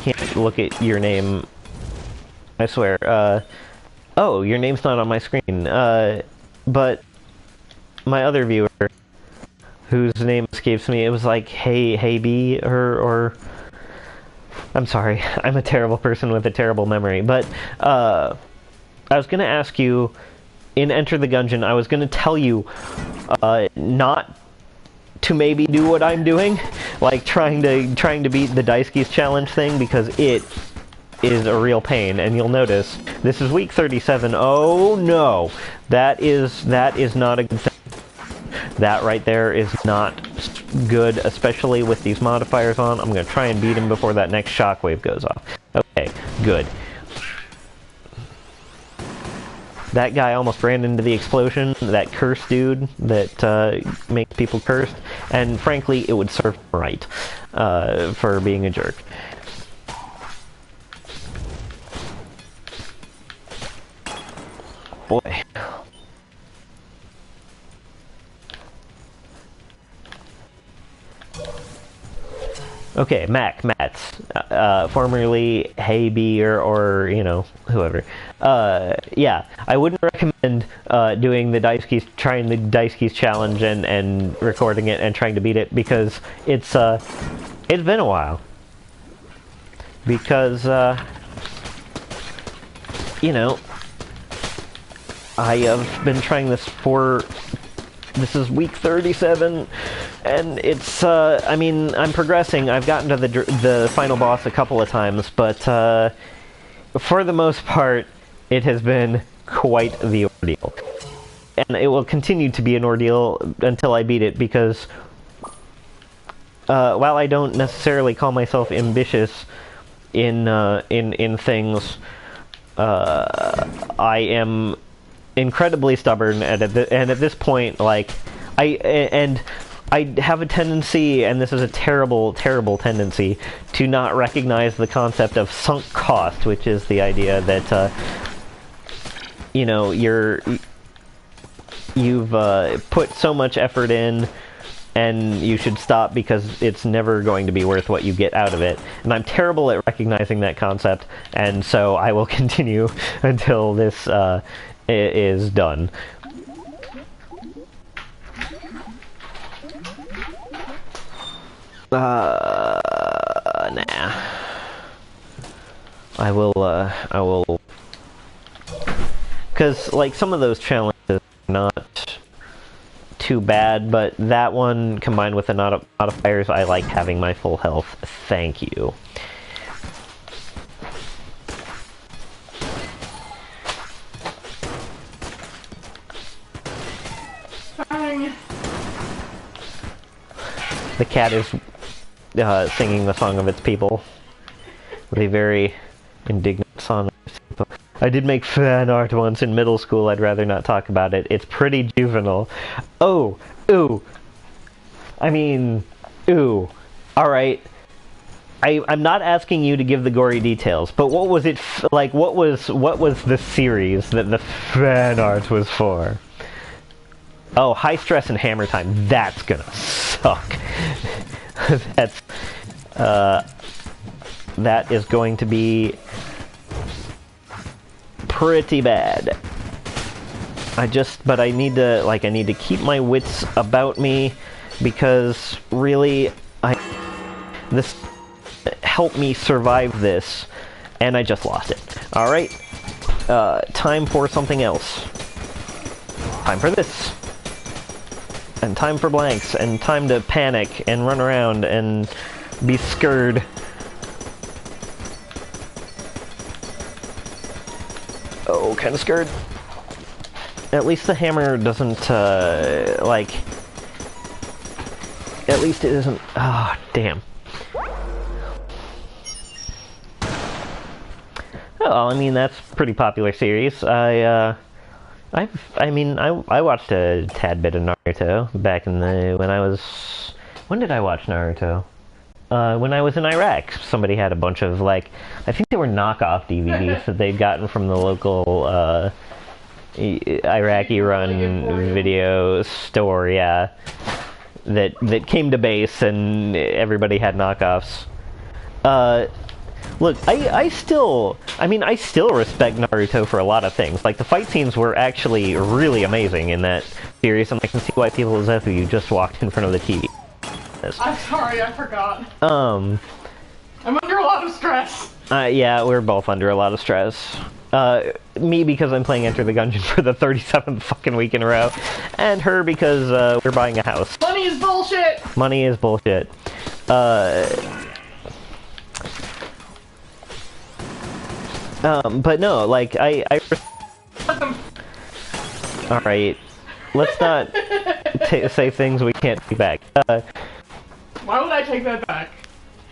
can't look at your name. I swear. Oh, your name's not on my screen. But my other viewer, whose name escapes me, it was like, hey B, or I'm sorry, I'm a terrible person with a terrible memory, but, I was gonna ask you, in Enter the Gungeon, I was gonna tell you, not to maybe do what I'm doing, like trying to beat the Daisuke's challenge thing, because it is a real pain, and you'll notice, this is week 37, oh no, that is not a good thing. That right there is not good, especially with these modifiers on. I'm going to try and beat him before that next shockwave goes off. Okay, good. That guy almost ran into the explosion, that cursed dude that makes people cursed, and frankly, it would serve him right for being a jerk. Boy. Okay, Mats, formerly Hey B or you know, whoever. Yeah, I wouldn't recommend doing the trying the Daisuke's challenge and recording it and trying to beat it, because it's been a while. Because you know, I have been trying this for. This is week 37, and it's, I mean, I'm progressing. I've gotten to the final boss a couple of times, but, for the most part, it has been quite the ordeal. And it will continue to be an ordeal until I beat it, because, while I don't necessarily call myself ambitious in things, I am incredibly stubborn, and at this point, like, I have a tendency, and this is a terrible, terrible tendency, to not recognize the concept of sunk cost, which is the idea that, you know, you've put so much effort in, and you should stop because it's never going to be worth what you get out of it. And I'm terrible at recognizing that concept, and so I will continue until this, is done. Nah. I will... Because, like, some of those challenges are not too bad, but that one, combined with the modifiers, I like having my full health. Thank you. The cat is singing the song of its people with a very indignant song of its people. I did make fan art once in middle school. I'd rather not talk about it. It's pretty juvenile. Oh, ooh. I mean, ooh. Alright. I'm not asking you to give the gory details, but what was it like? What was the series that the fan art was for? Oh, High Stress and Hammer Time. That's gonna suck. That's, that is going to be pretty bad. but I need to keep my wits about me, because really, this helped me survive this, and I just lost it. Alright, time for something else. Time for this. And time for blanks, and time to panic, and run around, and be scared. Oh, kinda scared. At least the hammer doesn't, at least it isn't... Ah, oh, damn. Oh, I mean, that's a pretty popular series. I watched a tad bit of Naruto back in when I was... When did I watch Naruto? When I was in Iraq. Somebody had a bunch of, I think they were knockoff DVDs that they'd gotten from the local, Iraqi-run video store, yeah. That came to base, and everybody had knockoffs. Look, I still respect Naruto for a lot of things. Like, the fight scenes were actually really amazing in that series, and I can see why people as if you just walked in front of the TV. I'm sorry, I forgot. I'm under a lot of stress. Yeah, we're both under a lot of stress. Me because I'm playing Enter the Gungeon for the 37th fucking week in a row, and her because, we're buying a house. Money is bullshit! Money is bullshit. But no, Alright, let's not say things we can't take back. Why would I take that back?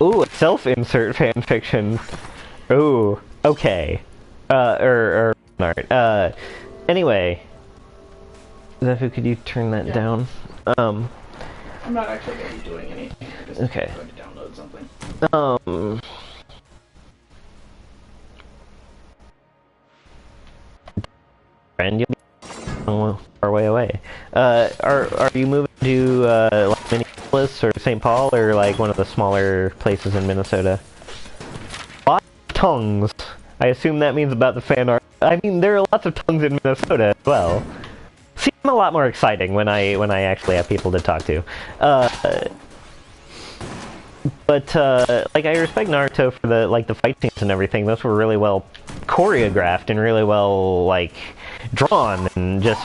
Ooh, self-insert fanfiction. Ooh, okay. Alright, anyway. Zephu, could you turn that down? I'm not actually going to be doing anything. I'm just okay. going to download something. Friend, you'll be far way away. Are you moving to, Minneapolis or St. Paul, or, one of the smaller places in Minnesota? Lots of tongues. I assume that means about the fan art. I mean, there are lots of tongues in Minnesota as well. Seems a lot more exciting when I actually have people to talk to. But I respect Naruto for the fight scenes and everything. Those were really well choreographed and really well, drawn and just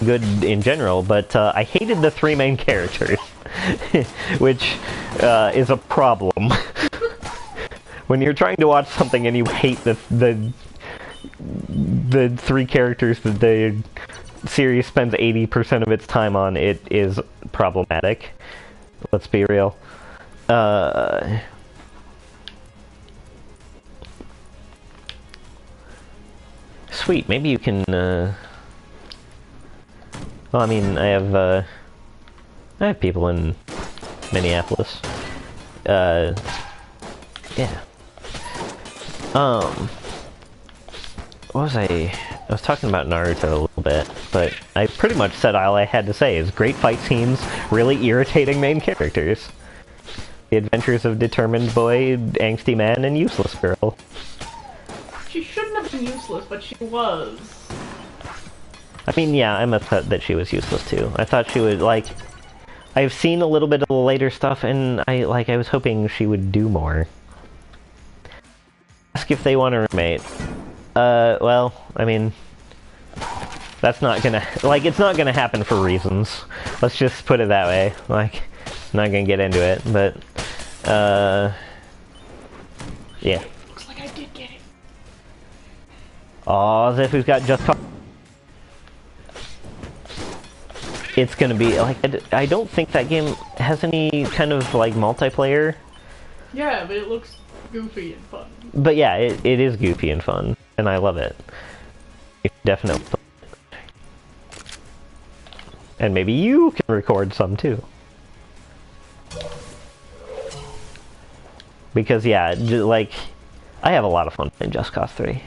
good in general. But I hated the three main characters, which is a problem. When you're trying to watch something and you hate the three characters that the series spends 80% of its time on, it is problematic. Let's be real. Sweet, maybe you can, well, I mean, I have people in Minneapolis. Yeah. What was I was talking about Naruto a little bit, but I pretty much said all I had to say is great fight scenes, really irritating main characters. The adventures of determined boy, angsty man, and useless girl. She shouldn't have been useless, but she was. I mean, yeah, I'm upset that she was useless too. I thought she would, I've seen a little bit of the later stuff, and I was hoping she would do more. Ask if they want a roommate. Well, I mean, that's not gonna, it's not gonna happen for reasons. Let's just put it that way. I'm not gonna get into it, but, yeah. Looks like I did get it. Aw, Zephu's got just cause. It's gonna be, I don't think that game has any kind of, multiplayer. Yeah, but it looks goofy and fun. But yeah, it is goofy and fun, and I love it. You should definitely play it. And maybe you can record some too. Because yeah, I have a lot of fun playing Just Cause 3.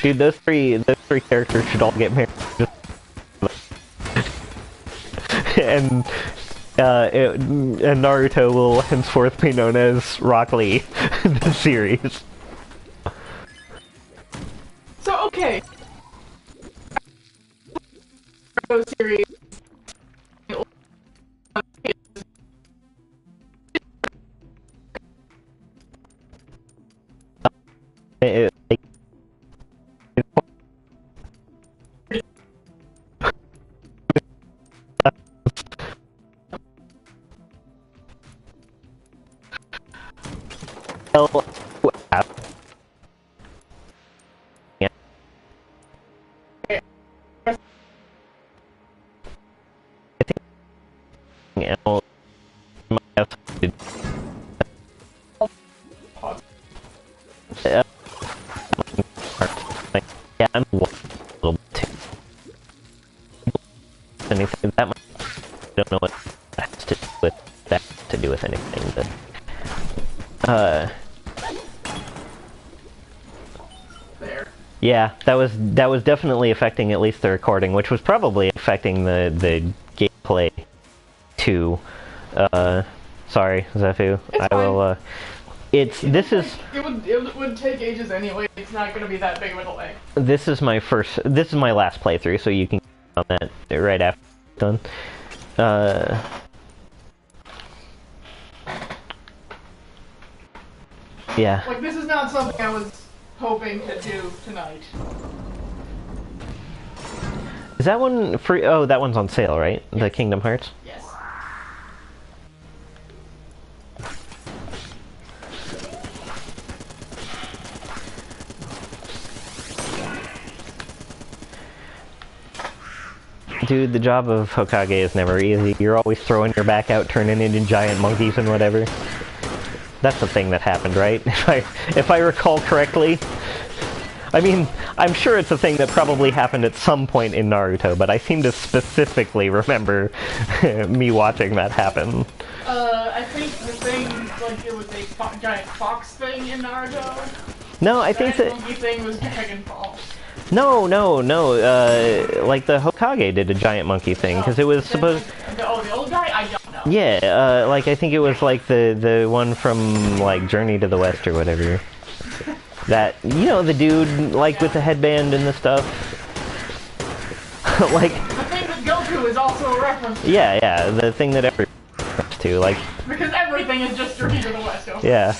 Dude, those three characters should all get married. And and Naruto will henceforth be known as Rock Lee, the series. So, okay. Series. Like, yeah, I'm a little bit too. Anything that much? I don't know what that has to do with anything, but There. yeah, that was definitely affecting at least the recording, which was probably affecting the gameplay too. Sorry, Zefu. It's I will. It would take ages anyway. It's not going to be that big of a delay. This is my last playthrough, so you can on that right after it's done. Yeah. Like, this is not something I was hoping to do tonight. Is that one free? Oh, that one's on sale, right? Yes. The Kingdom Hearts? Yes. Dude, the job of Hokage is never easy. You're always throwing your back out, turning into giant monkeys and whatever. That's the thing that happened, right? If I recall correctly. I mean, I'm sure it's a thing that probably happened at some point in Naruto, but I seem to specifically remember me watching that happen. I think the thing, like, it was a giant fox thing in Naruto. No, I think that... The monkey thing was Dragon Ball. No, like the Hokage did a giant monkey thing, because it was supposed... The old guy? I don't know. Yeah, like I think it was like the one from, like, Journey to the West or whatever. That, you know, the dude, like, with the headband and the stuff. Like... The thing that Goku is also a reference to. Yeah, the thing that everyone refers to, like... Because everything is just Journey to the West. Yeah.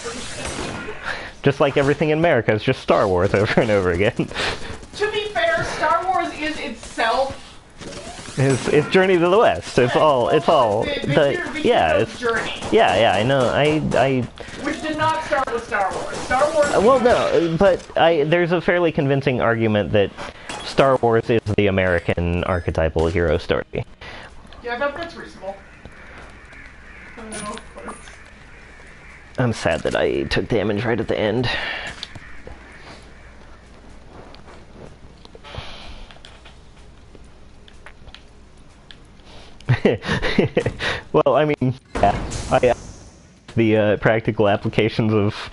Just like everything in America is just Star Wars over and over again. To be fair, Star Wars is itself... It's Journey to the West. It's all... It's Journey. Yeah, I know. I Which did not start with Star Wars. Star Wars... Well, no, but there's a fairly convincing argument that Star Wars is the American archetypal hero story. Yeah, that's reasonable. I don't know, but... I'm sad that I took damage right at the end. Well, I mean, yeah, the practical applications of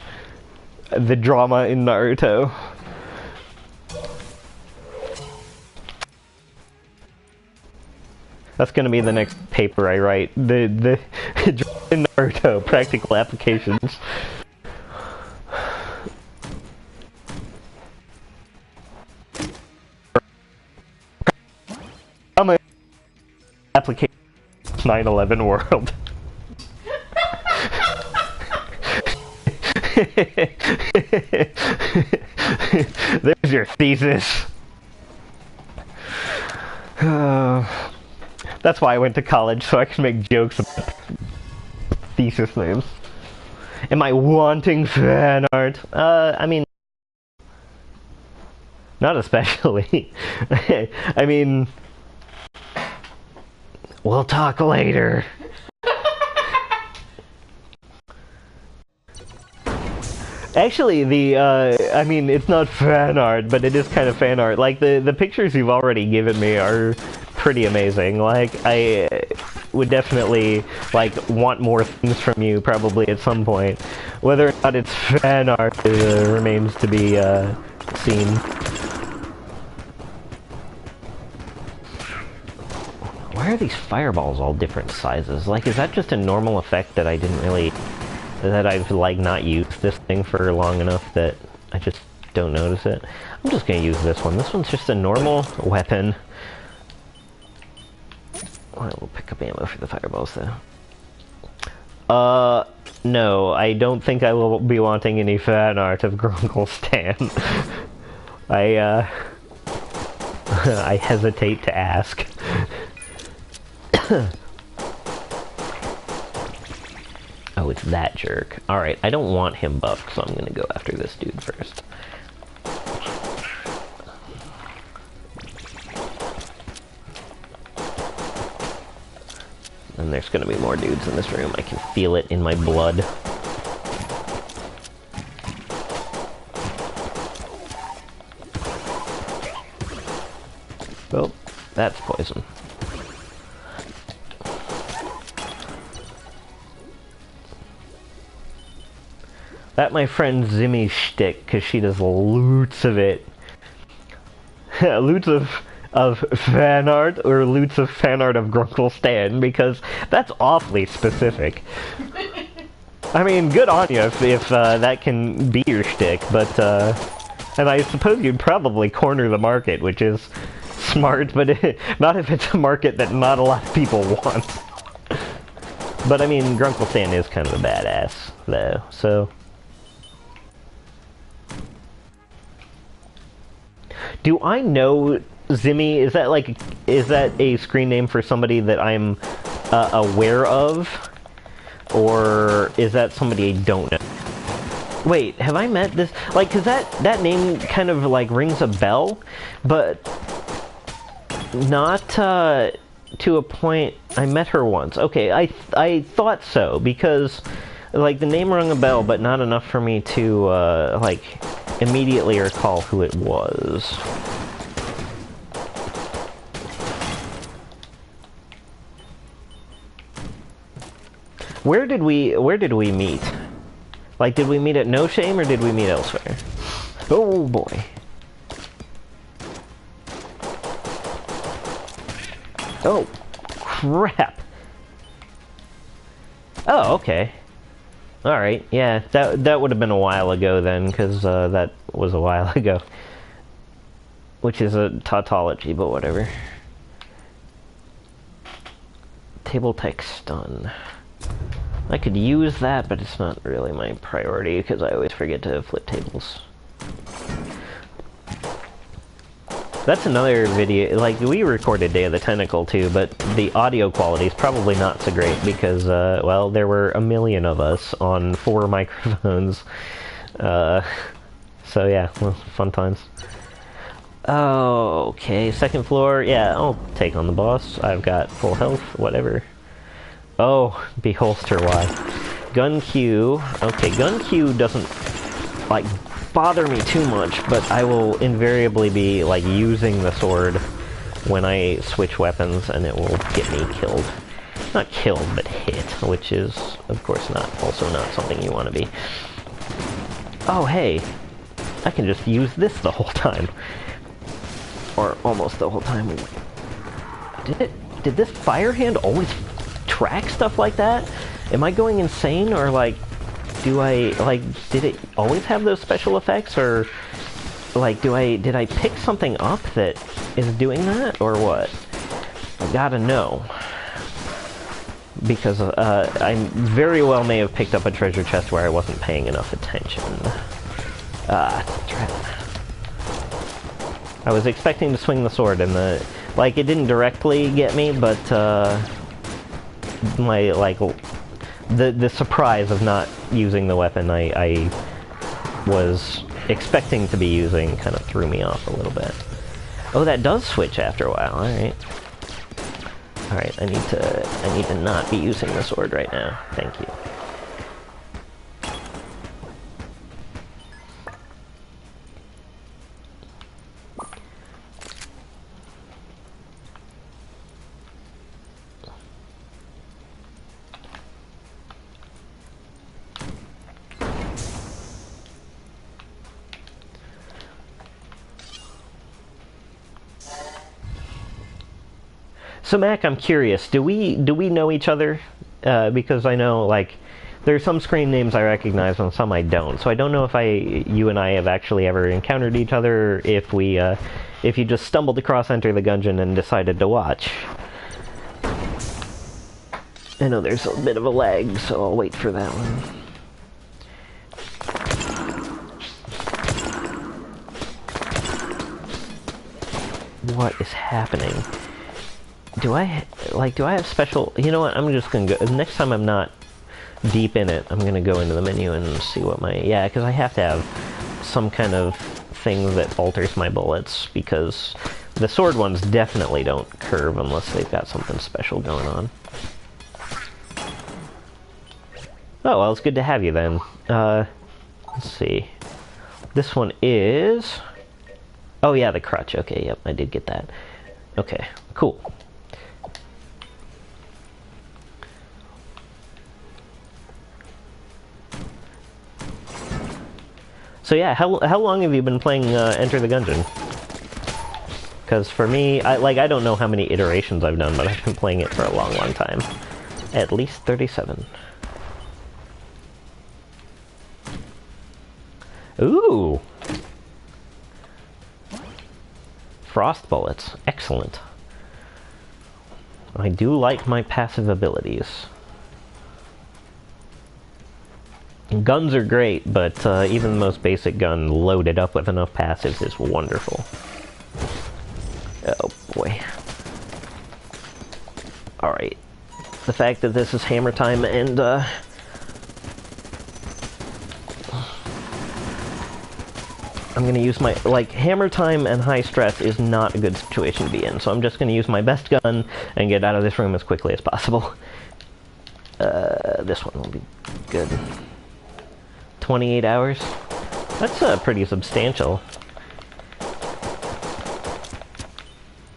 the drama in Naruto. That's gonna be the next paper I write. The Naruto practical applications. Application 9/11 world. There's your thesis. That's why I went to college, so I can make jokes about thesis names. Am I wanting fan art? I mean, not especially. I mean, we'll talk later. Actually, I mean, it's not fan art, but it is kind of fan art. Like, the pictures you've already given me are pretty amazing. Like, I would definitely, like, want more things from you, probably, at some point. Whether or not it's fan art remains to be, seen. Why are these fireballs all different sizes? Like, is that just a normal effect that I didn't really... that I've, like, not used this thing for long enough that I just don't notice it? I'm just gonna use this one. This one's just a normal weapon. I will pick up ammo for the fireballs, though. No, I don't think I will be wanting any fan art of Grunkle Stan. I hesitate to ask. Oh, it's that jerk. Alright, I don't want him buffed, so I'm gonna go after this dude first. And there's gonna be more dudes in this room. I can feel it in my blood. Oh, that's poison. That my friend Zimmy's shtick, because she does loots of it. Loots of fan art, or loots of fan art of Grunkle Stan, because that's awfully specific. I mean, good on you if that can be your shtick, but, and I suppose you'd probably corner the market, which is smart, but not if it's a market that not a lot of people want. But, I mean, Grunkle Stan is kind of a badass, though, so... Do I know Zimmy? Is that a screen name for somebody that I'm aware of? Or is that somebody I don't know? Wait, have I met this? Like, cause that name kind of, like, rings a bell, but not, to a point. I met her once. Okay, I thought so, because, like, the name rung a bell, but not enough for me to, like, immediately recall who it was. Where did we meet? Like, did we meet at No Shame, or did we meet elsewhere? Oh boy. Oh, crap. Oh, okay. Alright, yeah, that would have been a while ago then, because that was a while ago. Which is a tautology, but whatever. Table tech stun. I could use that, but it's not really my priority, because I always forget to flip tables. That's another video, like, we recorded Day of the Tentacle too, but the audio quality is probably not so great because, well, there were a million of us on 4 microphones. So yeah, well, fun times. Oh, okay, second floor, yeah, I'll take on the boss. I've got full health, whatever. Oh, beholster Y. Gun Q, okay, Gun Q doesn't, like, bother me too much, but I will invariably be, like, using the sword when I switch weapons, and it will get me killed. Not killed, but hit, which is, of course, also not something you want to be. Oh, hey, I can just use this the whole time. Or almost the whole time. Did this fire hand always track stuff like that? Am I going insane, or, like, did it always have those special effects, or, like, did I pick something up that is doing that, or what? I gotta know. Because, I very well may have picked up a treasure chest where I wasn't paying enough attention. I was expecting to swing the sword, and it didn't directly get me, but, the surprise of not using the weapon I was expecting to be using kind of threw me off a little bit. Oh, that does switch after a while. Alright. Alright, I need to not be using the sword right now. Thank you. So Mac, I'm curious. Do we know each other? Because I know like there's some screen names I recognize and some I don't. So I don't know if you and I have actually ever encountered each other. Or if you just stumbled across Enter the Gungeon and decided to watch. I know there's a bit of a lag, so I'll wait for that one. What is happening? Do I have special... You know what, I'm just gonna go... Next time I'm not deep in it, I'm gonna go into the menu and see what my... Yeah, because I have to have some kind of thing that alters my bullets, because the sword ones definitely don't curve unless they've got something special going on. Oh, well, it's good to have you then. Let's see. This one is... Oh yeah, the crutch. Okay, yep, I did get that. Okay, cool. So yeah, how long have you been playing Enter the Gungeon? Because for me, I don't know how many iterations I've done, but I've been playing it for a long, long time. At least 37. Ooh! Frost bullets. Excellent. I do like my passive abilities. Guns are great, but even the most basic gun loaded up with enough passives is wonderful. Oh boy. Alright. The fact that this is hammer time and I'm gonna use my, hammer time and high stress is not a good situation to be in, so I'm just gonna use my best gun and get out of this room as quickly as possible. This one will be good. 28 hours? That's pretty substantial.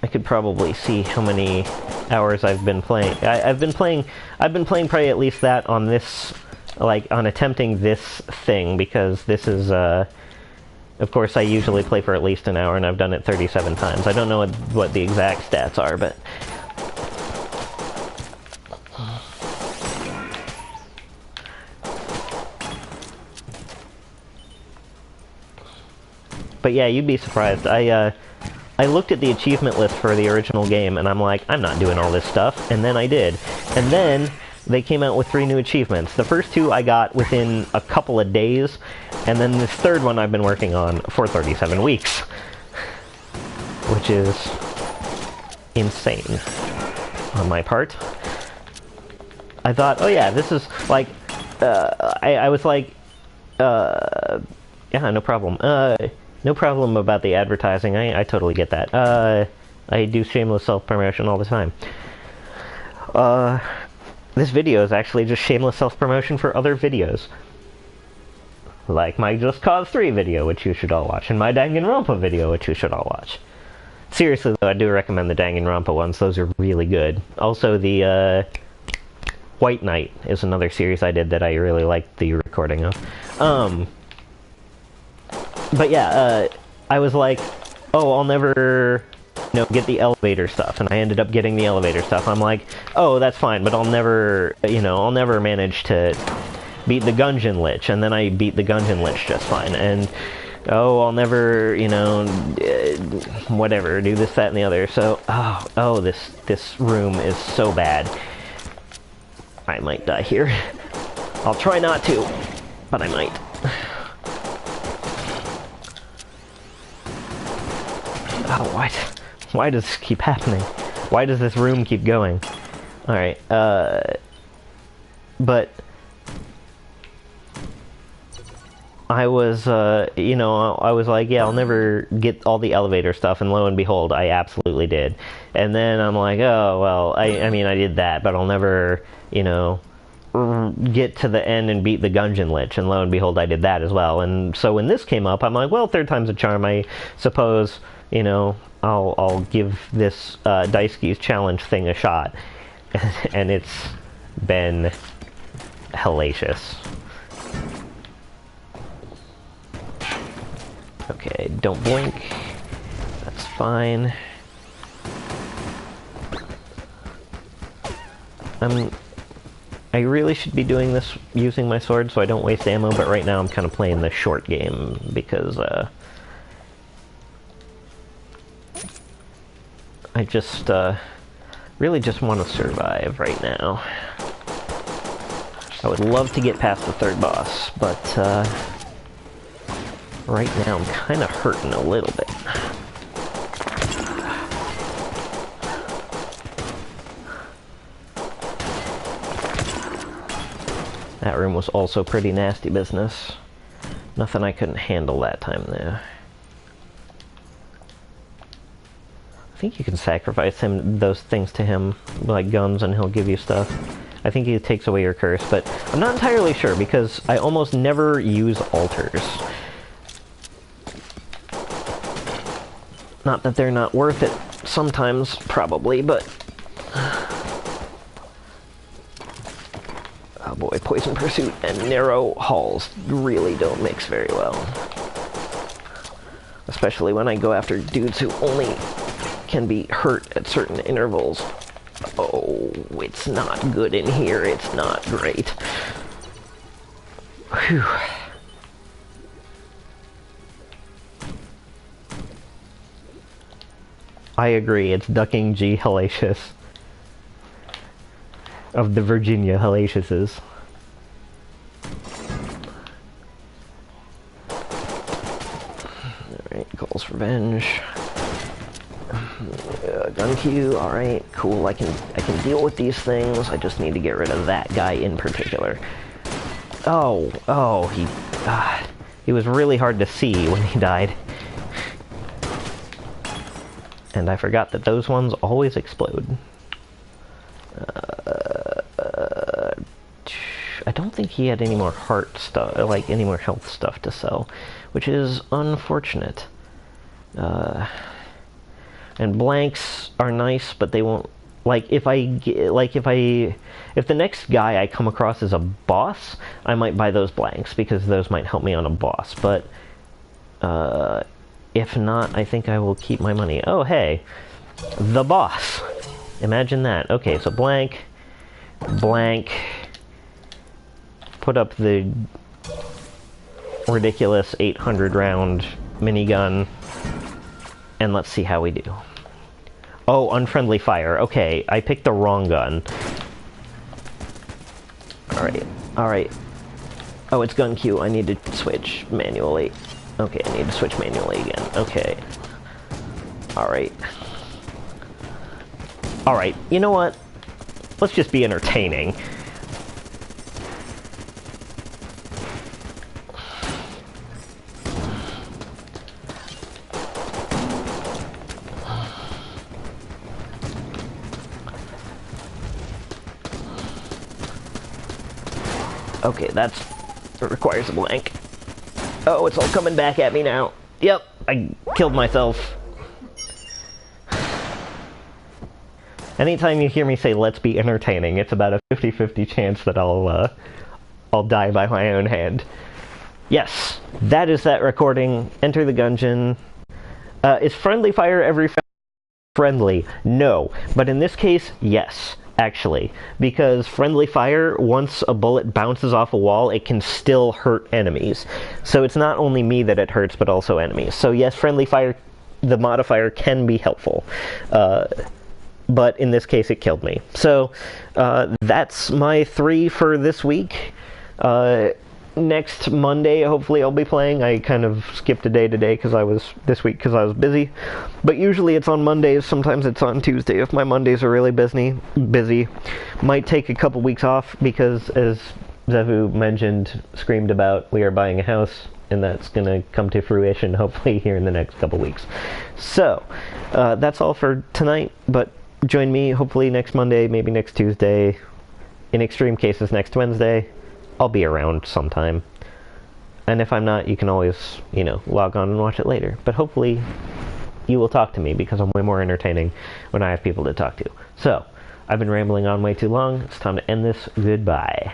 I could probably see how many hours I've been playing. I've been playing probably at least that on this, on attempting this thing, because this is, of course, I usually play for at least an hour, and I've done it 37 times. I don't know what the exact stats are, but... But yeah, you'd be surprised. I looked at the achievement list for the original game, and I'm like, I'm not doing all this stuff, and then I did. And then they came out with 3 new achievements. The first 2 I got within a couple of days, and then this third one I've been working on for 37 weeks. Which is insane on my part. I thought, oh yeah, this is like, I was like, yeah, no problem. No problem about the advertising, I totally get that. I do shameless self-promotion all the time. This video is actually just shameless self-promotion for other videos. Like my Just Cause 3 video, which you should all watch, and my Danganronpa video, which you should all watch. Seriously, though, I do recommend the Danganronpa ones. Those are really good. Also, the, White Knight is another series I did that I really liked the recording of. But yeah, I was like, oh, I'll never, get the elevator stuff, and I ended up getting the elevator stuff. I'm like, oh, that's fine, but I'll never manage to beat the Gungeon Lich, and then I beat the Gungeon Lich just fine, and, oh, I'll never, whatever, do this, that, and the other, so, oh, this room is so bad. I might die here. I'll try not to, but I might. Oh, why does this keep happening? Why does this room keep going? Alright, but I was, I was like, yeah, I'll never get all the elevator stuff, and lo and behold, I absolutely did. And then I'm like, oh, well, I mean, I did that, but I'll never, get to the end and beat the Gungeon Lich, and lo and behold, I did that as well. And so when this came up, I'm like, well, third time's a charm, I suppose, I'll give this Daisuke's challenge thing a shot. And it's been hellacious. Okay, don't blink. That's fine. I really should be doing this using my sword so I don't waste ammo, but right now I'm kind of playing the short game because, I just, really just want to survive right now. I would love to get past the third boss, but, right now I'm kind of hurting a little bit. That room was also pretty nasty business. Nothing I couldn't handle that time there. I think you can sacrifice those things to him, like guns, and he'll give you stuff. I think he takes away your curse, but I'm not entirely sure because I almost never use altars. Not that they're not worth it sometimes, probably, but... Oh boy, Poison Pursuit and narrow halls really don't mix very well. Especially when I go after dudes who only can be hurt at certain intervals. Oh, it's not good in here, it's not great. Whew. I agree, it's Ducking G. Hellacious. Of the Virginia Hellaciouses. Alright, Cole's Revenge. Gungeon, alright, cool, I can deal with these things, I just need to get rid of that guy in particular. Oh, he was really hard to see when he died. And I forgot that those ones always explode. I don't think he had any more heart stuff, like any more health stuff to sell, which is unfortunate. And blanks are nice, but they won't. Like if the next guy I come across is a boss, I might buy those blanks because those might help me on a boss. But if not, I think I will keep my money. Oh hey, the boss. Imagine that. Okay, so blank. Put up the ridiculous 800 round minigun, and let's see how we do. Oh, unfriendly fire. Okay, I picked the wrong gun. Alright. Oh, it's gun Q. I need to switch manually. Okay, I need to switch manually again. Okay. Alright, you know what? Let's just be entertaining. Okay, it requires a blank. Oh, it's all coming back at me now. Yep, I killed myself. Anytime you hear me say, let's be entertaining, it's about a 50-50 chance that I'll die by my own hand. Yes, that is that recording. Enter the Gungeon. Is friendly fire every friendly? No. But in this case, yes, actually. Because friendly fire, once a bullet bounces off a wall, it can still hurt enemies. So it's not only me that it hurts, but also enemies. So yes, friendly fire, the modifier, can be helpful. But in this case, it killed me. So, that's my 3 for this week. Next Monday, hopefully I'll be playing. I kind of skipped a day today this week because I was busy. But usually it's on Mondays, sometimes it's on Tuesday if my Mondays are really busy. Might take a couple weeks off because, as Zevu screamed about, we are buying a house. And that's going to come to fruition, hopefully, here in the next couple weeks. So, that's all for tonight, but join me, hopefully, next Monday, maybe next Tuesday. In extreme cases, next Wednesday. I'll be around sometime. And if I'm not, you can always, log on and watch it later. But hopefully, you will talk to me, because I'm way more entertaining when I have people to talk to. So, I've been rambling on way too long. It's time to end this. Goodbye.